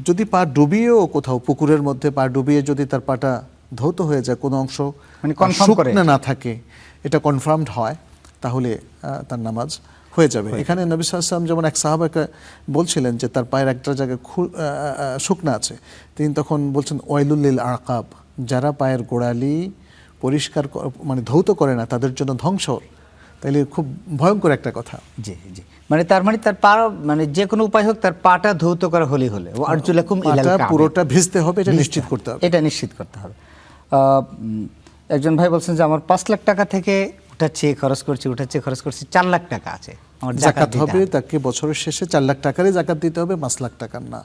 যদি পা ডুবিয়েও কোথাও পুকুরের মধ্যে পা ডুবিয়ে যদি তার পাটা ধৌত হয়ে যায়, কোনো অংশ মানে confirm করে। শুকনো না থাকে, এটা কনফার্মড হয়, তাহলে তার নামাজ হয়ে যাবে। এখানে নবী সাল্লাল্লাহু আলাইহি ওয়াসাল্লাম যেমন এক সাহাবাকে বলছিলেন যে তার পায়ের একটা জায়গায় শুকনা আছে, তিনি তখন বলছেন ওয়াইলুল লিল আকাব, যারা পায়ের গোড়ালি পরিষ্কার মানে ধৌত করে না তাদের জন্য ধ্বংস। তাইলে খুব ভয়ঙ্কর একটা কথা। জি জি, মানে তার মানে তার পা, মানে যে কোনো উপায় হোক তার পাটা ধৌত করা হলেই হলে, ও আরজুলাকুম ইলাল পাটা কাবাইন, পুরোটা ভিজতে হবে, এটা নিশ্চিত করতে হবে। এটা নিশ্চিত করতে হবে। একজন ভাই বলছেন যে আমার 5 লাখ টাকা থেকে উঠাচ্ছি খরচ করছি 4 লাখ টাকা আছে, আমার জাকাত দিতে হবে, তাকে বছরের শেষে 4 লাখ টাকারই জাকাত দিতে হবে, 5 লাখ টাকার না।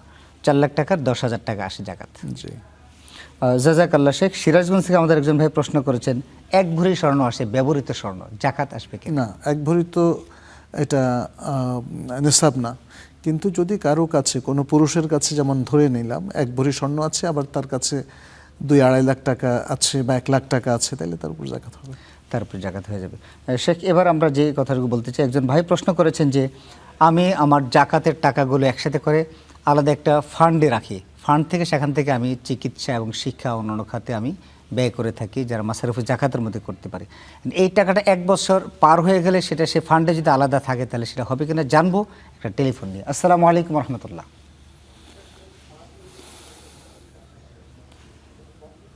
4 লাখ টাকার 10,000 টাকা আসে জাকাত। জি, জাযাকাল্লাহ শেখ। সিরাজগঞ্জ থেকে আমাদের একজন ভাই প্রশ্ন করেছেন, 1 ভরি স্বর্ণ আসে, ব্যবহৃত স্বর্ণ, জাকাত আসবে কি না, এক ভরি তো এটা নিসাব না। কিন্তু যদি কারো কাছে, কোনো পুরুষের কাছে, যেমন ধরে নিলাম 1 ভরি স্বর্ণ আছে, আবার তার কাছে 2-2.5 লাখ টাকা আছে বা 1 লাখ টাকা আছে, তাহলে তার উপর জাকাত হবে, তার উপর জাকাত হয়ে যাবে। শেখ, এবার আমরা যে কথাটুকু বলতে চাই, একজন ভাই প্রশ্ন করেছেন যে আমি আমার জাকাতের টাকাগুলো একসাথে করে আলাদা একটা ফান্ডে রাখি, ফান্ড থেকে সেখান থেকে আমি চিকিৎসা এবং শিক্ষা অন্যান্য খাতে আমি ব্যয় করে থাকি, যারা মাসারুফ জাকাতের মধ্যে করতে পারি। এই টাকাটা 1 বছর পার হয়ে গেলে সেটা সে ফান্ডে যদি আলাদা থাকে তাহলে সেটা হবে কিনা জানবো একটা টেলিফোন নিয়ে। আসসালামু আলাইকুম রহমতুল্লাহ।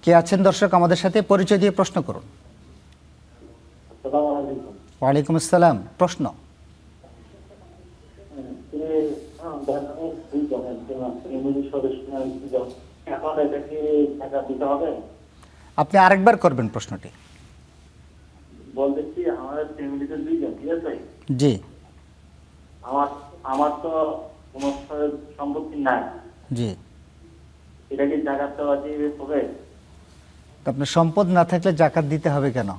কে আছেন দর্শক আমাদের সাথে? পরিচয় দিয়ে প্রশ্ন করুন। আসসালামু আলাইকুম। ওয়ালাইকুম আসসালাম। প্রশ্ন। এখন এটা কি টাকা দিতে হবে? আপনি আরেকবার করবেন প্রশ্নটি। বলতেছি আমাদের ফ্যামিলিতে 2 জন, ঠিক আছে? জি আমার তো কোনো সম্পত্তি নাই, জি। এটা কি জাকাত দেওয়া হবে? তো আপনার সম্পদ না থাকলে জাকাত দিতে হবে কেন?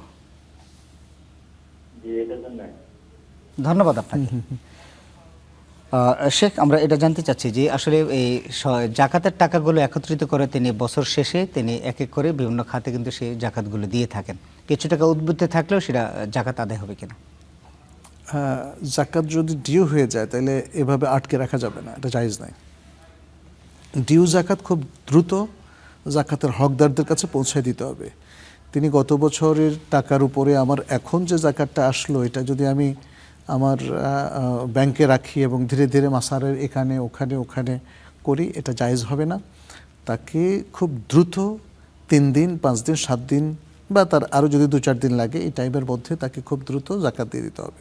জি, এটার জন্য। ধন্যবাদ আপনাকে। শেখ, আমরা এটা জানতে চাচ্ছি যে আসলে এই জাকাতের টাকাগুলো একত্রিত করে তিনি বছর শেষে তিনি এক এক করে বিভিন্ন খাতে কিন্তু সেই জাকাতগুলো দিয়ে থাকেন, কিছু টাকা উদ্বৃত্ত থাকলেও সেটা জাকাত আদায় হবে কিনা? জাকাত যদি ডিউ হয়ে যায় তাহলে এভাবে আটকে রাখা যাবে না, এটা জায়েজ নাই। ডিউ জাকাত খুব দ্রুত জাকাতের হকদারদের কাছে পৌঁছে দিতে হবে। তিনি গত বছরের টাকার উপরে আমার এখন যে জাকাতটা আসলো, এটা যদি আমি আমার ব্যাংকে রাখি এবং ধীরে ধীরে মাসারের এখানে ওখানে ওখানে করি, এটা জায়েজ হবে না। তাকে খুব দ্রুত 3 দিন 5 দিন 7 দিন বা তার আরও যদি 2-4 দিন লাগে, এই টাইমের মধ্যে তাকে খুব দ্রুত জাকাত দিয়ে দিতে হবে।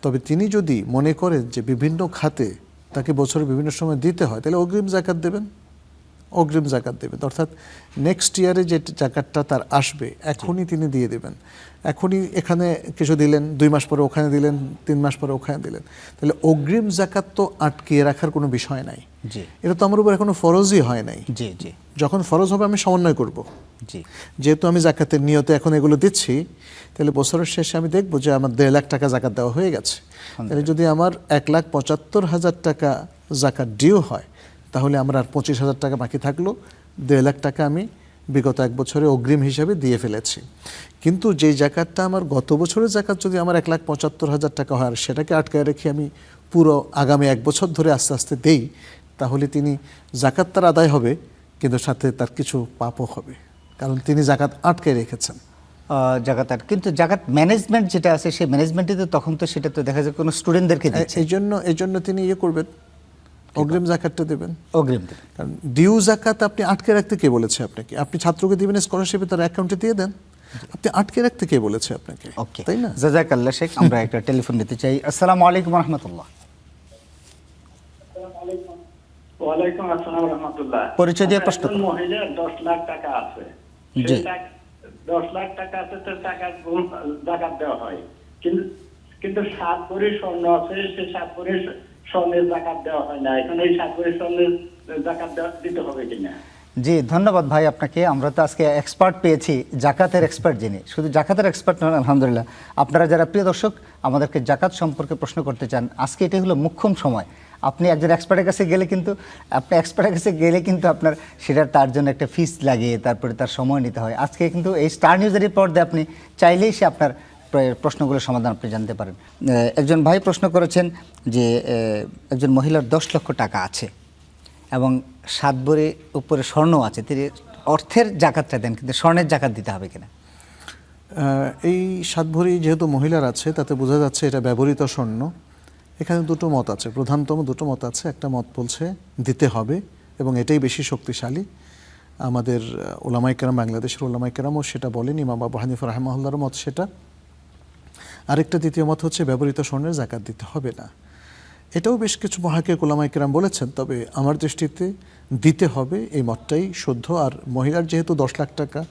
তবে তিনি যদি মনে করেন যে বিভিন্ন খাতে তাকে বছরে বিভিন্ন সময় দিতে হয়, তাহলে অগ্রিম জাকাত দেবেন, অগ্রিম জাকাত দেবেন। অর্থাৎ নেক্সট ইয়ারে যে জাকাতটা তার আসবে এখনই তিনি দিয়ে দেবেন। এখনই এখানে কিছু দিলেন, 2 মাস পরে ওখানে দিলেন, 3 মাস পরে ওখানে দিলেন, তাহলে অগ্রিম জাকাত তো আটকিয়ে রাখার কোনো বিষয় নাই। জি এটা তো আমার উপর এখনো ফরজই হয় নাই। জি জি যখন ফরজ হবে আমি সমন্বয় করব। জি যেহেতু আমি জাকাতের নিয়তে এখন এগুলো দিচ্ছি, তাহলে বছরের শেষে আমি দেখব যে আমার 1.5 লাখ টাকা জাকাত দেওয়া হয়ে গেছে। তাহলে যদি আমার 1,75,000 টাকা জাকাত ডিউ হয়, তাহলে আমার আর 25,000 টাকা বাকি থাকলো। 1.5 লাখ টাকা আমি বিগত 1 বছরে অগ্রিম হিসাবে দিয়ে ফেলেছি। কিন্তু যেই জাকাতটা আমার গত বছরের জাকাত যদি আমার 1,75,000 টাকা হয়, আর সেটাকে আটকায় রেখে আমি পুরো আগামী 1 বছর ধরে আস্তে আস্তে দেই, তাহলে তিনি জাকাত তার আদায় হবে, কিন্তু সাথে তার কিছু পাপও হবে, কারণ তিনি জাকাত আটকায় রেখেছেন। জাকাত কিন্তু জাকাত ম্যানেজমেন্ট যেটা আছে সেই ম্যানেজমেন্টে তো তখন তো সেটা তো দেখা যায় কোনো স্টুডেন্টদেরকে দিচ্ছে, এই জন্য তিনি করবেন, অগ্রিম জাকাতটা দেবেন। অগ্রিম দেবেন। কারণ ডিউ জাকাত আপনি আটকে রাখতে কে বলেছে আপনাকে? আপনি ছাত্রকে দিবেন স্কলারশিপে, তার অ্যাকাউন্টে দিয়ে দেন। আপনি আটকে রাখতে কে বলেছে আপনাকে? ওকে, তাই না? জাযাকাল্লাহ শেখ। আমরা একটা টেলিফোন নিতে চাই। আসসালামু আলাইকুম রাহমাতুল্লাহ। ওয়ালাইকুম আসসালাম রহমতুল্লাহ। পরিচয় দিয়ে প্রশ্ন করুন। মহিলার 10 লাখ টাকা আছে, জি। 10 লাখ টাকা আছে, তো টাকা জাকাত দেওয়া হয়, কিন্তু 7 ভরি স্বর্ণ আছে, সে 7 ভরি স্বর্ণের জাকাত দেওয়া হয় না। এখন এই 7 ভরি স্বর্ণের জাকাত দিতে হবে কিনা? জি, ধন্যবাদ ভাই আপনাকে। আমরা তো আজকে এক্সপার্ট পেয়েছি, জাকাতের এক্সপার্ট যিনি, শুধু জাকাতের এক্সপার্ট নন, আলহামদুলিল্লাহ। আপনারা যারা প্রিয় দর্শক আমাদেরকে জাকাত সম্পর্কে প্রশ্ন করতে চান, আজকে এটাই হলো মোক্ষম সময়। আপনি একজন এক্সপার্টের কাছে গেলে কিন্তু আপনার সেটা তার জন্য একটা ফিস লাগে, তারপরে তার সময় নিতে হয়। আজকে কিন্তু এই স্টার নিউজের পর্দায় আপনি চাইলেই সে আপনার প্রশ্নগুলোর সমাধান আপনি জানতে পারেন। একজন ভাই প্রশ্ন করেছেন যে একজন মহিলার 10 লক্ষ টাকা আছে এবং 7 ভরি উপরে স্বর্ণ আছে, তিনি অর্থের জাকাতটা দেন, কিন্তু স্বর্ণের জাকাত দিতে হবে কিনা? এই 7 ভরি যেহেতু মহিলার আছে, তাতে বোঝা যাচ্ছে এটা ব্যবহৃত স্বর্ণ। এখানে দুটো মত আছে, প্রধানতম দুটো মত আছে। একটা মত বলছে দিতে হবে এবং এটাই বেশি শক্তিশালী। আমাদের ওলামায়ে কেরাম, বাংলাদেশের ওলামায়ে কেরামও সেটা বলেন, ইমাম আবু হানিফা রাহিমাহুল্লাহর মত সেটা। আরেকটা দ্বিতীয় মত হচ্ছে ব্যবহৃত স্বর্ণের জাকাত দিতে হবে না। এটাও বেশ কিছু মুহাক্কিক ওলামায়ে কেরাম বলেছেন, তবে আমার দৃষ্টিতে দিতে হবে, এই মতটাই শুদ্ধ। আর মহিলার যেহেতু 10 লাখ টাকা,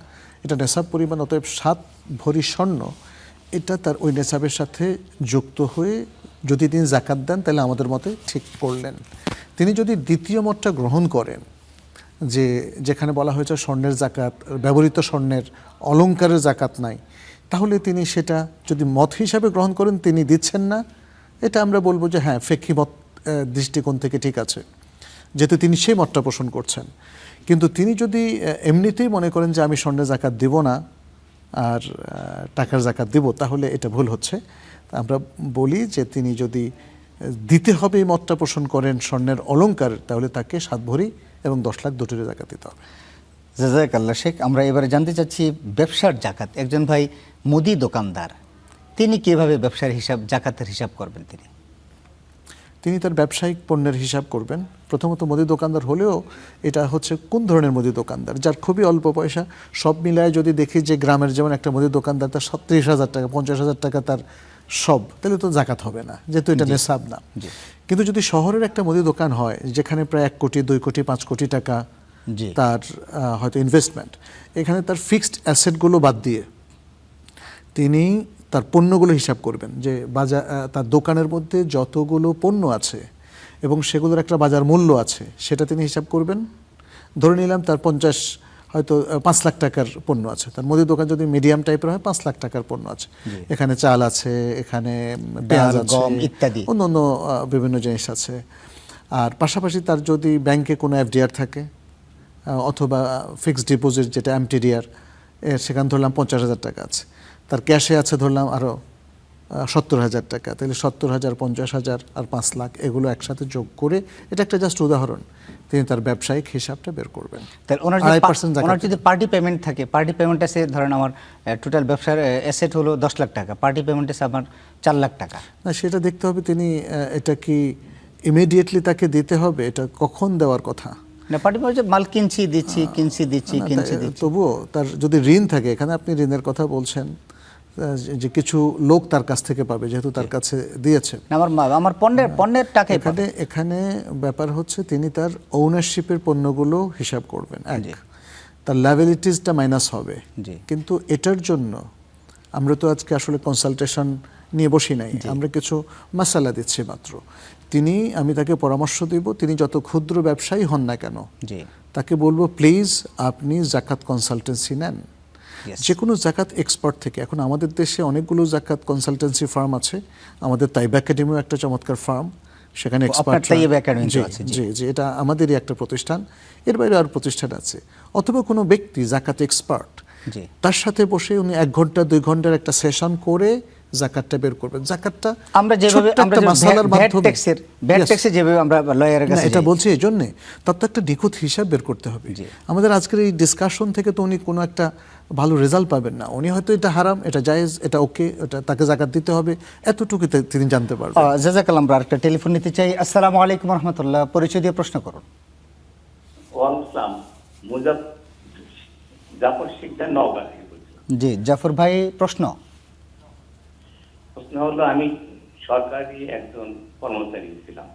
এটা নেশাব পরিমাণ, অতএব 7 ভরি স্বর্ণ এটা তার ওই নেশাবের সাথে যুক্ত হয়ে যদি তিনি জাকাত দেন, তাহলে আমাদের মতে ঠিক করলেন। তিনি যদি দ্বিতীয় মতটা গ্রহণ করেন, যে যেখানে বলা হয়েছে স্বর্ণের জাকাত, ব্যবহৃত স্বর্ণের অলংকারের জাকাত নাই, তাহলে তিনি সেটা যদি মত হিসাবে গ্রহণ করেন, তিনি দিচ্ছেন না, এটা আমরা বলবো যে হ্যাঁ, ফিকহি মত দৃষ্টিকোণ থেকে ঠিক আছে, যেহেতু তিনি সেই মতটা পোষণ করছেন। কিন্তু তিনি যদি এমনিতেই মনে করেন যে আমি স্বর্ণের জাকাত দেব না আর টাকার জাকাত দেব, তাহলে এটা ভুল হচ্ছে। আমরা বলি যে তিনি যদি দিতে হবে এই মতটা পোষণ করেন স্বর্ণের অলংকার, তাহলে তাকে 7 ভরি এবং 10 লাখ দুটোর জাকাত দিতে হবে। জাযাকাল্লাহ শেখ। আমরা এবারে জানতে চাচ্ছি ব্যবসার জাকাত। একজন ভাই মুদি দোকানদার, তিনি কিভাবে ব্যবসার জাকাতের হিসাব করবেন? তিনি তার ব্যবসায়িক পণ্যের হিসাব করবেন। প্রথমত মুদি দোকানদার হলেও এটা হচ্ছে কোন ধরনের মুদি দোকানদার, যার খুবই অল্প পয়সা। সব মিলায় যদি দেখি যে গ্রামের যেমন একটা মুদি দোকানদার, তার 30,000 টাকা 50,000 টাকা তার সব, তাহলে তো জাকাত হবে না, যেহেতু এটা নেশাব না। কিন্তু যদি শহরের একটা মুদি দোকান হয় যেখানে প্রায় 1 কোটি 2 কোটি 5 কোটি টাকা তার হয়তো ইনভেস্টমেন্ট, এখানে তার ফিক্সড অ্যাসেটগুলো বাদ দিয়ে তিনি তার পণ্যগুলো হিসাব করবেন, যে বাজার তার দোকানের মধ্যে যতগুলো পণ্য আছে এবং সেগুলোর একটা বাজার মূল্য আছে, সেটা তিনি হিসাব করবেন। ধরে নিলাম তার 5 লাখ টাকার পণ্য আছে, তার মুদি দোকান যদি মিডিয়াম টাইপের হয় 5 লাখ টাকার পণ্য আছে, এখানে চাল আছে, এখানে পেঁয়াজ আছে, ইত্যাদি অন্য বিভিন্ন জিনিস আছে। আর পাশাপাশি তার যদি ব্যাংকে কোনো এফডিআর থাকে অথবা ফিক্সড ডিপোজিট যেটা এমটিডিআর, সেখানে ধরলাম 50,000 টাকা আছে, তার ক্যাশে আছে ধরলাম আরও 70,000 টাকা, তাহলে 70,000 50,000 আর 5 লাখ এগুলো একসাথে যোগ করে, এটা একটা জাস্ট উদাহরণ, তিনি তার ব্যবসায়িক হিসাবটা বের করবেন। তাহলে ওনার 2.5% জাকাত ওনার যদি পার্টি পেমেন্ট থাকে, পার্টি পেমেন্ট আছে ধরেন আমার টোটাল ব্যবসার অ্যাসেট হলো 10 লাখ টাকা, পার্টি পেমেন্ট আছে আমার 4 লাখ টাকা। না, সেটা দেখতে হবে তিনি এটা কি ইমিডিয়েটলি তাকে দিতে হবে, এটা কখন দেওয়ার কথা। না, পার্টি পেমেন্ট মাল কিনছি দিচ্ছি তবুও তার যদি ঋণ থাকে, এখানে আপনি ঋণের কথা বলছেন যে কিছু লোক তার কাছ থেকে পাবে যেহেতু তার কাছে দিয়েছে। না, আমার পণ্যের টাকা এখানে ব্যাপার হচ্ছে তিনি তার ওনারশিপের পণ্যগুলো হিসাব করবেন, তার লায়াবিলিটিসটা মাইনাস হবে। কিন্তু এটার জন্য আমরা তো আজকে আসলে কনসালটেশন নিয়ে বসি নাই, আমরা কিছু মাসালা দিচ্ছি মাত্র। আমি তাকে পরামর্শ দিব, তিনি যত ক্ষুদ্র ব্যবসায়ী হন না কেন তাকে বলবো প্লিজ আপনি জাকাত কনসালটেন্সি নেন, যে কোনো জাকাত এক্সপার্ট থেকে। এখন আমাদের দেশে অনেকগুলো জাকাত কনসালটেন্সি ফার্ম আছে, আমাদের তাইব একাডেমিও একটা চমৎকার ফার্ম, সেখানে এক্সপার্ট। জি, এটা আমাদেরই একটা প্রতিষ্ঠান, এর বাইরে আর প্রতিষ্ঠান আছে। অথবা কোনো ব্যক্তি জাকাত এক্সপার্ট, তার সাথে বসে উনি 1 ঘন্টা 2 ঘন্টার একটা সেশন করে জাকাতটা বের করবেন। জাকাতটা আমরা যেভাবে আমরা লয়ারের কাছে এটা বলছি এই জন্য তার তো একটা নিখুঁত হিসাব বের করতে হবে। আমাদের আজকের এই ডিসকাশন থেকে তো উনি কোনো একটা ভালো রেজাল্ট পাবেন না। উনি হয়তো এটা হারাম, এটা জায়েজ, এটা ওকে, এটা তাকে জাকাত দিতে হবে, এতটুকু তিনি জানতে পারবেন। জাযাকাল্লাহ। আমরা আরেকটা টেলিফোন নিতে চাই। আসসালামু আলাইকুম ওয়া রাহমাতুল্লাহ, পরিচয় দিয়ে প্রশ্ন করুন। জাফর শিকদার নওগাঁ থেকে বলছিলাম। জি জাফর ভাই, প্রশ্ন হলো আমি সরকারি একজন কর্মচারী ছিলাম,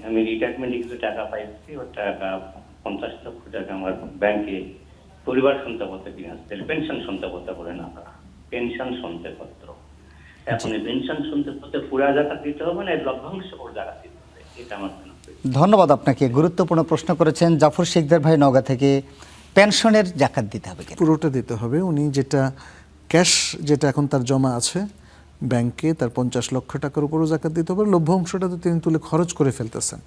আমি রিটায়ারমেন্টে কিছু টাকা পাইছি, ওর টাকা 50 লক্ষ টাকা আমার ব্যাংকে পরিবার সঞ্চয়পত্রে বিনাশে পেনশন সঞ্চয়পত্র করে না, পেনশন সঞ্চয়পত্র। এখন এই পেনশন সঞ্চয়পত্রে পুরা জাকাত দিতে হবে না, লভ্যাংশ করে জাকাত দিতে হবে, এটা আমার ধন্যবাদ আপনাকে, গুরুত্বপূর্ণ প্রশ্ন করেছেন জাফর শিকদার ভাই নওগাঁ থেকে। পেনশনের জাকাত দিতে হবে? পুরোটা দিতে হবে। উনি যেটা ক্যাশ যেটা এখন তার জমা আছে ব্যাংকে, তার 50 লক্ষ টাকার উপরও জাকাত দিতে হবে। লভ্যাংশটা তো তিনি তুলে খরচ করে ফেলতেছেন,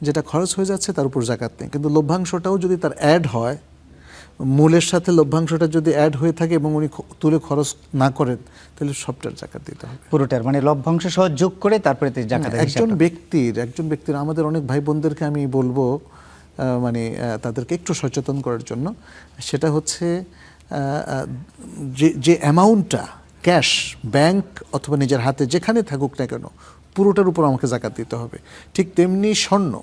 যেটা খরচ হয়ে যাচ্ছে তার উপর জাকাত নেই। কিন্তু লভ্যাংশটাও যদি তার অ্যাড হয়, মূলের সাথে লভ্যাংশটা যদি অ্যাড হয়ে থাকে এবং উনি তুলে খরচ না করেন, তাহলে সবটার জাকাত দিতে হবে, পুরোটার। মানে লভ্যাংশ সহ যোগ করে তারপরে জাকাত। একজন ব্যক্তির আমাদের অনেক ভাই বোনদেরকে আমি বলবো মানে তাদেরকে একটু সচেতন করার জন্য, সেটা হচ্ছে যে অ্যামাউন্টটা ক্যাশ ব্যাংক অথবা নিজের হাতে যেখানে থাকুক না কেন, পুরোটার উপর আমাকে জাকাত দিতে হবে। ঠিক তেমনি স্বর্ণ,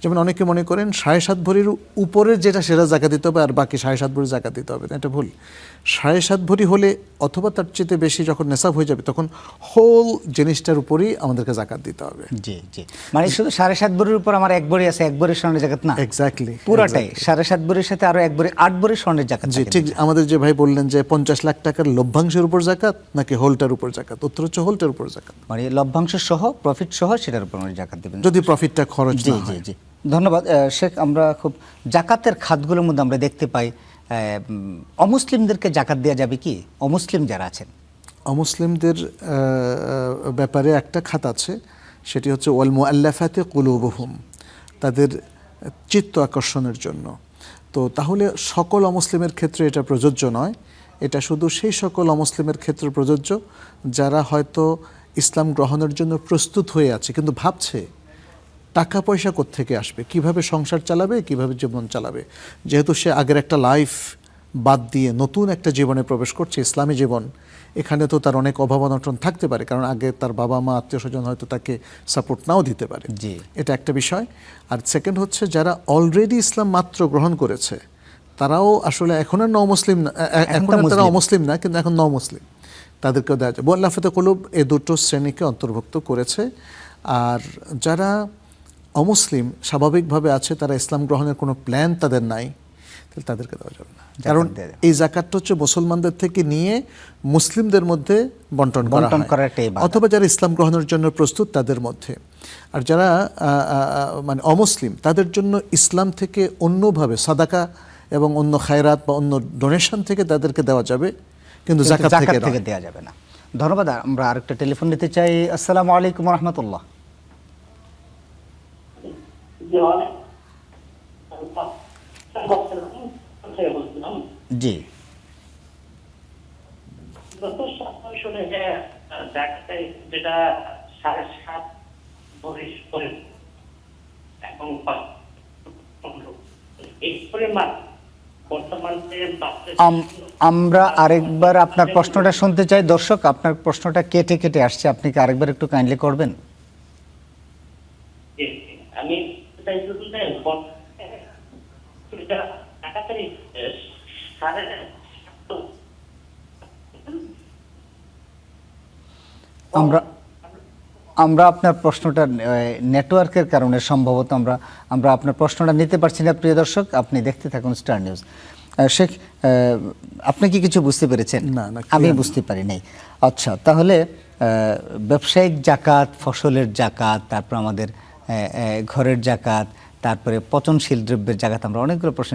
যেমন অনেকে মনে করেন 7.5 ভরির উপরের যেটা সেটা জাকাত দিতে হবে আর বাকি 7.5 ভরি জাকাত দিতে হবে না, এটা ভুল। 7.5 ভরি হলে অথবা তার চেয়ে বেশি যখন নেশাব হয়ে যাবে তখন হোল জিনিসটার উপরই আমাদেরকে জাকাত দিতে হবে। জি জি, মানে শুধু 7.5 ভরির উপর আমার 1 ভরি আছে, 1 ভরি স্বর্ণের জাকাত না, এক্স্যাক্টলি পুরোটাই 7.5 ভরির সাথে আরো 1 ভরি 8 ভরি স্বর্ণের জাকাত। জি ঠিক। আমাদের যে ভাই বললেন যে 50 লাখ টাকার লভ্যাংশের উপর জাকাত নাকি হোলটার উপর জাকাত, উত্তর হচ্ছে হোলটার উপর জাকাত, মানে লভ্যাংশ সহ প্রফিট সহ সেটার উপর জাকাত দিবেন যদি প্রফিটটা খরচ না হয়। জি জি, ধন্যবাদ শেখ। আমরা খুব জাকাতের খাতগুলোর মধ্যে আমরা দেখতে পাই অমুসলিমদেরকে জাকাত দেওয়া যাবে কি? অমুসলিম যারা আছেন, অমুসলিমদের ব্যাপারে একটা খাত আছে, সেটি হচ্ছে ওয়াল মুআল্লাফাতি কুলুবুহুম, তাদের চিত্ত আকর্ষণের জন্য। তো তাহলে সকল অমুসলিমের ক্ষেত্রে এটা প্রযোজ্য নয়, এটা শুধু সেই সকল অমুসলিমের ক্ষেত্রে প্রযোজ্য যারা হয়তো ইসলাম গ্রহণের জন্য প্রস্তুত হয়ে আছে কিন্তু ভাবছে টাকা পয়সা কোত্থেকে আসবে, কিভাবে সংসার চালাবে, কিভাবে জীবন চালাবে। যেহেতু সে আগের একটা লাইফ বাদ দিয়ে নতুন একটা জীবনে প্রবেশ করছে, ইসলামী জীবন, এখানে তো তার অনেক অভাব অনটন থাকতে পারে, কারণ আগে তার বাবা মা আত্মীয় স্বজন হয়তো তাকে সাপোর্ট নাও দিতে পারে। এটা একটা বিষয়। আর সেকেন্ড হচ্ছে যারা অলরেডি ইসলাম মাত্র গ্রহণ করেছে, তারাও আসলে এখন আর নও-মুসলিম না, এখন তারা অমুসলিম না কিন্তু এখন নও-মুসলিম, তাদেরকেও দেওয়া যায়। মুআল্লাফাতে কুলুব এই দুটো শ্রেণীকে অন্তর্ভুক্ত করেছে। আর যারা অমুসলিম স্বাভাবিকভাবে আছে, তারা ইসলাম গ্রহণের কোনো প্ল্যান তাদের নাই, তাহলে তাদেরকে দেওয়া যাবে না, কারণ এই জাকাতটা হচ্ছে মুসলমানদের থেকে নিয়ে মুসলিমদের মধ্যে বন্টন করা অথবা যারা ইসলাম গ্রহণের জন্য প্রস্তুত তাদের মধ্যে। আর যারা মানে অমুসলিম, তাদের জন্য ইসলাম থেকে অন্যভাবে সাদাকা এবং অন্য খায়রাত বা অন্য ডোনেশন থেকে তাদেরকে দেওয়া যাবে, কিন্তু জাকাত থেকে দেওয়া যাবে না। ধন্যবাদ। আমরা আরেকটা টেলিফোন নিতে চাই। আসসালামু আলাইকুম ওয়া রাহমাতুল্লাহ। জি, যেটা 7.5 ভরি এবং এই পরিমাণ বর্তমানে আমরা আরেকবার আপনার প্রশ্নটা শুনতে চাই। দর্শক, আপনার প্রশ্নটা কেটে কেটে আসছে, আপনি কি আরেকবার একটু কাইন্ডলি করবেন? আমি আমরা আপনার প্রশ্নটা নেটওয়ার্কের কারণে সম্ভবত আমরা আপনার প্রশ্নটা নিতে পারছি না। প্রিয় দর্শক, আপনি দেখতে থাকুন স্টার নিউজ। শেখ, আপনি কি কিছু বুঝতে পেরেছেন? না, আমি বুঝতে পারি নাই। আচ্ছা, তাহলে ব্যবসায়িক জাকাত, ফসলের জাকাত, তারপর আমাদের ঘরের জাকাত, তারপরে পচনশীল দ্রব্যের জাকাত, আমরা অনেকগুলো প্রশ্ন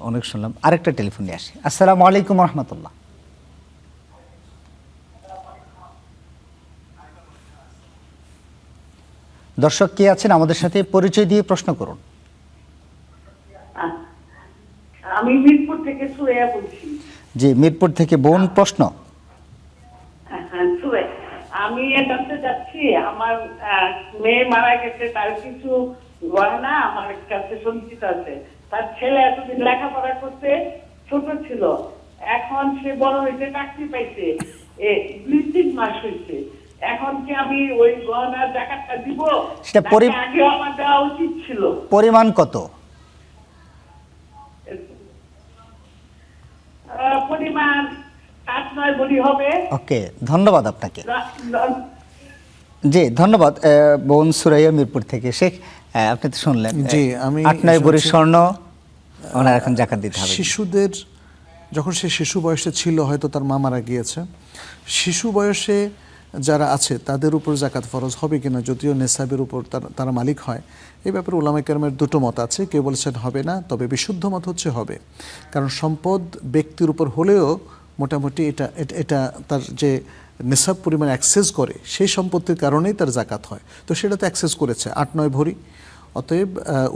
অনেক শুনলাম। আরেকটা টেলিফোন নিয়ে আসি। আসসালামু আলাইকুম রহমতুল্লাহ। দর্শক কে আছেন আমাদের সাথে, পরিচয় দিয়ে প্রশ্ন করুন। আমি মিরপুর থেকে সুরাইয়া বলছি। জি, মিরপুর থেকে। বোন, প্রশ্ন। হ্যাঁ, সুরাইয়া। আমি জানতে চাচ্ছি, আমার মেয়ে মারা গেছে, তার কিছু গয়না আমার কাছে সঞ্চিত আছে। তার ছেলে এতদিন লেখাপড়া করতে, ছোট ছিল, এখন সে বড় হয়েছে, চাকরি পাইছে, 2-3 মাস হয়েছে। এখন কি আমি ওই গয়নার জাকাতটা দিব? সেটা আগে আমার দেওয়া উচিত ছিল। পরিমাণ কত? পরিমাণ 8-9 ভরি হবে। ওকে, ধন্যবাদ আপনাকে। জি, ধন্যবাদ বোন সুরাইয়া, মিরপুর থেকে। শেখ, আপনি তো শুনলেন। জি, আমি 8-9 ভরি স্বর্ণ ওনার এখন জাকাত দিতে হবে। শিশুদের যখন সে শিশু বয়সে ছিল, হয়তো তার মা মারা গিয়েছে, শিশু বয়সে যারা আছে তাদের উপর জাকাত ফরজ হবে কিনা, যদিও নেসাবের উপর তারা মালিক হয়, এই ব্যাপারে উলামায়ে কেরামের দুটো মত আছে। কেউ বলেছেন হবে না, তবে বিশুদ্ধ মত হচ্ছে হবে। কারণ সম্পদ ব্যক্তির উপর হলেও মোটামুটি এটা তার যে নেসাব পরিমাণ অ্যাক্সেস করে, সেই সম্পত্তির কারণেই তার জাকাত হয়। তো সেটা তো অ্যাক্সেস করেছে 8-9 ভরি। অতএব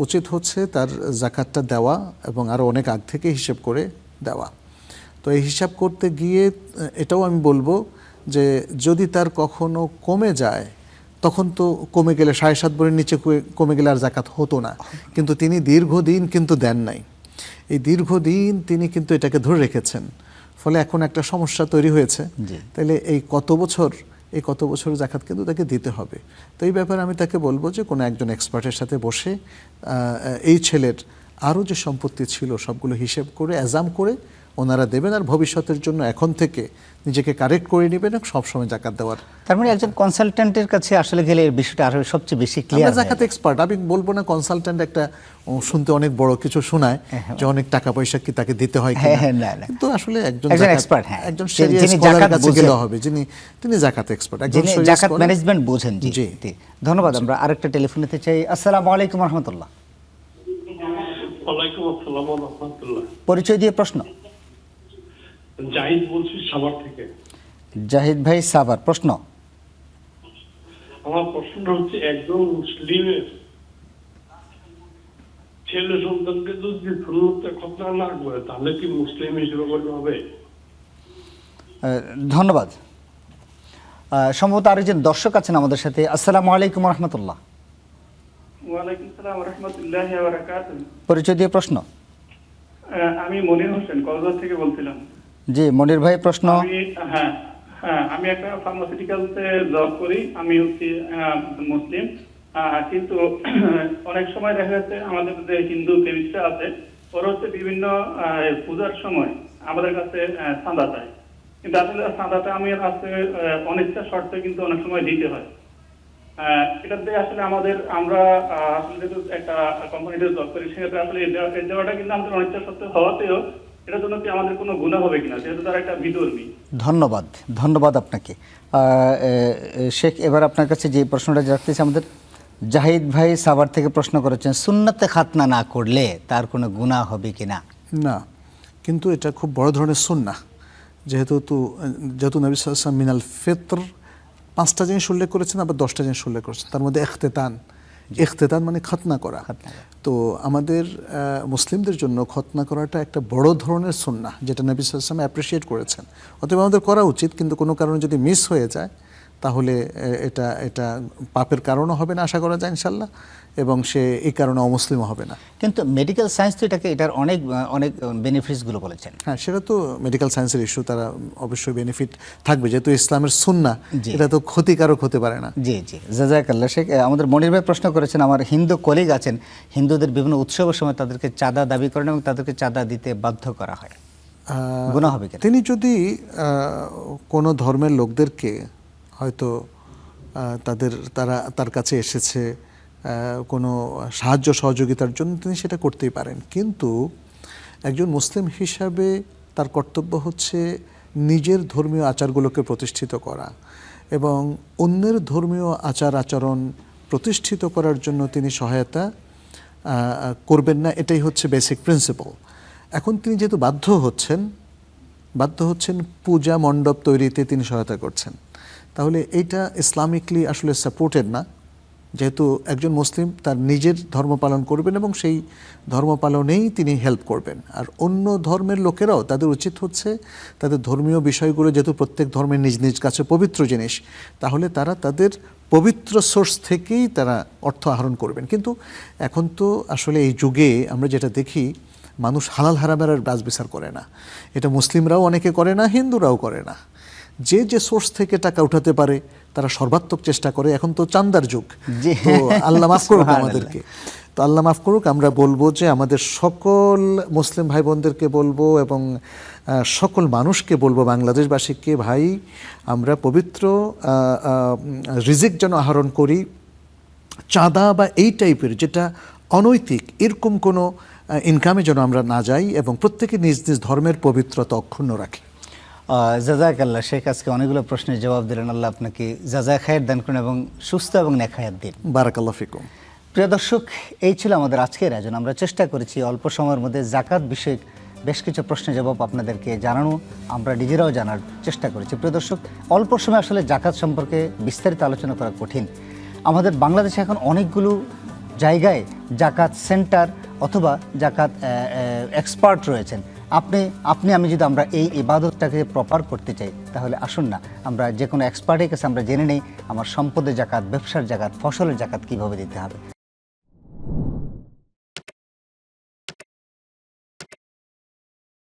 উচিত হচ্ছে তার জাকাতটা দেওয়া এবং আরও অনেক আগ থেকে হিসেব করে দেওয়া। তো এই হিসাব করতে গিয়ে এটাও আমি বলবো যে যদি তার কখনো কমে যায়, তখন তো কমে গেলে 7.5 ভরির নিচে কমে গেলে আর জাকাত হতো না। কিন্তু তিনি দীর্ঘদিন কিন্তু দেন নাই, এই দীর্ঘদিন তিনি কিন্তু এটাকে ধরে রেখেছেন, ফলে এখন একটা সমস্যা তৈরি হয়েছে। তাহলে এই কত বছর জাকাত কিন্তু তাকে দিতে হবে। তো এই ব্যাপারে আমি তাকে বলবো যে কোনো একজন এক্সপার্টের সাথে বসে এই ছেলের আরও যে সম্পত্তি ছিল সবগুলো হিসেব করে অ্যাজাম করে ওনারা দেবেন, আর ভবিষ্যতের জন্য এখন থেকে নিজেকে কারেক্ট করে নেবেন এবং সবসময় জাকাত দেওয়ার। তার মানে একজন কনসালটেন্টের কাছে আসলে গেলে এই বিষয়টা আরো সবচেয়ে বেশি ক্লিয়ার। আমরা জাকাত এক্সপার্ট, আমি বলবো না কনসালটেন্ট, একটা শুনতে অনেক বড় কিছু শোনায় যে অনেক টাকা পয়সা কি তাকে দিতে হয় কিনা, কিন্তু আসলে একজন এক্সপার্ট, একজন সিরিয়াস স্কলারের কাছে গেলে হবে, তিনি জাকাত এক্সপার্ট, একজন জাকাত ম্যানেজমেন্ট বোঝেন। জি, ধন্যবাদ। আমরা আরেকটা টেলিফোন নিতে চাই। আসসালামু আলাইকুম রহমতুল্লাহ। ওয়ালাইকুম আসসালাম ওয়া রাহমাতুল্লাহ। পরিচয় দিয়ে প্রশ্ন। জাহিদ বলছি, সাভার থেকে। জাহিদ ভাই, সাভার, প্রশ্ন। আমার প্রশ্নটা হচ্ছে, একজন মুসলিমের ছেলে সন্তানকে যদি সুন্নতে খতনা না করে, তাহলে কি মুসলিম হিসেবে গণ্য হবে? ধন্যবাদ। সম্ভবত আরেকজন দর্শক আছেন আমাদের সাথে। আসসালামু আলাইকুম রহমতুল্লাহ। ওয়ালাইকুম সালাম ওয়া রাহমাতুল্লাহি ওয়া বারাকাতুহু। পরিচয় দিয়ে প্রশ্ন। আমি মনির হোসেন, কক্সবাজার থেকে বলছিলাম। জি, মনির ভাই, প্রশ্ন। আমি একটা ফার্মাসিউটিক্যালসে জব করি। আমি হচ্ছি মুসলিম, কিন্তু অনেক সময় দেখা যাচ্ছে আমাদের যে হিন্দু কেমিস্টরা আছে, ওরা হচ্ছে বিভিন্ন পূজার সময় আমাদের কাছে চাঁদা চায়, কিন্তু আসলে চাঁদাটা আমি আসলে অনিচ্ছা শর্তে কিন্তু অনেক সময় দিতে হয়। এটাতে আসলে আমরা আসলে যেহেতু একটা কোম্পানিতে জব করি, সেক্ষেত্রে আসলে এই দেওয়াটা কিন্তু আমাদের অনিচ্ছা সত্ত্বেও হওয়াতেও এটার জন্য কি আমাদের কোনো গুনাহ হবে কিনা, যেহেতু তারা একটা বিধর্মী। ধন্যবাদ আপনাকে। শেখ, এবার আপনার কাছে যে প্রশ্নটা রাখতেছি, আমাদের জাহিদ ভাই সাভার থেকে প্রশ্ন করেছেন, সুন্নতে খাতনা না করলে তার কোনো গুনাহ হবে কিনা। না, কিন্তু এটা খুব বড় ধরনের সুন্নাহ, যেহেতু নবী সাল্লাল্লাহু আলাইহি ওয়াসাল্লাম মিনাল ফিত্র 5টা জিনিস উল্লেখ করেছেন, আবার 10টা জিনিস উল্লেখ করেছেন, তার মধ্যে ইখতিতান মানে খতনা করা। তো আমাদের মুসলিমদের জন্য খতনা করাটা একটা বড় ধরনের সুন্নাহ, যেটা নবী সাল্লাল্লাহু আলাইহি ওয়াসাল্লাম অ্যাপ্রিশিয়েট করেছেন। অতএব আমাদের করা উচিত, কিন্তু কোনো কারণে যদি মিস হয়ে যায় তাহলে এটা এটা পাপের কারণও হবে না আশা করা যায় ইনশাল্লাহ, এবং সে এই কারণে অমুসলিমও হবে না। কিন্তু মেডিকেল সায়েন্স তো এটার অনেক অনেক বেনিফিটসগুলো বলেছেন। হ্যাঁ, সেটা তো মেডিকেল সায়েন্সের ইস্যু, তারা অবশ্যই বেনিফিট থাকবে, যেহেতু ইসলামের সুন্নাহ, জি। এটা তো ক্ষতিকারক হতে পারে না। জি জি, জাযাকাল্লাহ শেখ। আমাদের মনির ভাই প্রশ্ন করেছেন, আমার হিন্দু কলিগ আছেন, হিন্দুদের বিভিন্ন উৎসবের সময় তাদেরকে চাঁদা দাবি করেন এবং তাদেরকে চাঁদা দিতে বাধ্য করা হয়, গুনাহ হবে কিনা? তিনি যদি কোনো ধর্মের লোকদেরকে হয়তো তার কাছে এসেছে কোনো সাহায্য সহযোগিতার জন্য, তিনি সেটা করতেই পারেন, কিন্তু একজন মুসলিম হিসাবে তার কর্তব্য হচ্ছে নিজের ধর্মীয় আচারগুলোকে প্রতিষ্ঠিত করা এবং অন্যের ধর্মীয় আচার আচরণ প্রতিষ্ঠিত করার জন্য তিনি সহায়তা করবেন না, এটাই হচ্ছে বেসিক প্রিন্সিপাল। এখন তিনি যেহেতু বাধ্য হচ্ছেন পূজা মণ্ডপ তৈরিতে তিনি সহায়তা করছেন, তাহলে এইটা ইসলামিকলি আসলে সাপোর্টেড না। যেহেতু একজন মুসলিম তার নিজের ধর্ম পালন করবেন এবং সেই ধর্ম পালনেই তিনি হেল্প করবেন, আর অন্য ধর্মের লোকেরাও তাদের উচিত হচ্ছে তাদের ধর্মীয় বিষয়গুলো, যেহেতু প্রত্যেক ধর্মের নিজ নিজ কাছে পবিত্র জিনিস, তাহলে তারা তাদের পবিত্র সোর্স থেকেই তারা অর্থ আহরণ করবেন। কিন্তু এখন তো আসলে এই যুগে আমরা যেটা দেখি, মানুষ হালাল হারামের আর বাছ বিচার করে না, এটা মুসলিমরাও অনেকে করে না, হিন্দুরাও করে না। যে যে সোর্স থেকে টাকা উঠাতে পারে তারা সর্বাত্মক চেষ্টা করে। এখন তো চান্দার যুগ, তো আল্লাহ মাফ করুক আমাদেরকে, তো আল্লাহ মাফ করুক। আমরা বলবো যে আমাদের সকল মুসলিম ভাই বোনদেরকে বলবো এবং সকল মানুষকে বলবো, বাংলাদেশবাসীকে, ভাই আমরা পবিত্র রিজিক যেন আহরণ করি, চাঁদা বা এই টাইপের যেটা অনৈতিক এরকম কোনো ইনকামে যেন আমরা না যাই এবং প্রত্যেকে নিজ নিজ ধর্মের পবিত্রতা অক্ষুণ্ণ রাখি। জাযাকাল্লাহ শেখ, আজকে অনেকগুলো প্রশ্নের জবাব দিলেন, আল্লাহ আপনাকে জাযায়ে খায়ের দান করুন এবং সুস্থ এবং নেক হায়াত দিন। বারাকাল্লাহ ফিকুম। প্রিয় দর্শক, এই ছিল আমাদের আজকের আয়োজন। আমরা চেষ্টা করেছি অল্প সময়ের মধ্যে জাকাত বিষয়ক বেশ কিছু প্রশ্নের জবাব আপনাদেরকে জানানো, আমরা নিজেরাও জানার চেষ্টা করেছি। প্রিয় দর্শক, অল্প সময় আসলে জাকাত সম্পর্কে বিস্তারিত আলোচনা করা কঠিন। আমাদের বাংলাদেশে এখন অনেকগুলো জায়গায় জাকাত সেন্টার অথবা জাকাত এক্সপার্ট রয়েছেন। আমি যদি আমরা এই ইবাদতটাকে প্রপার করতে চাই, তাহলে আসুন না আমরা যে কোনো এক্সপার্টের কাছে আমরা জেনে নেই আমার সম্পদের জাকাত, ব্যবসার জাকাত, ফসলের জাকাত কীভাবে দিতে হবে।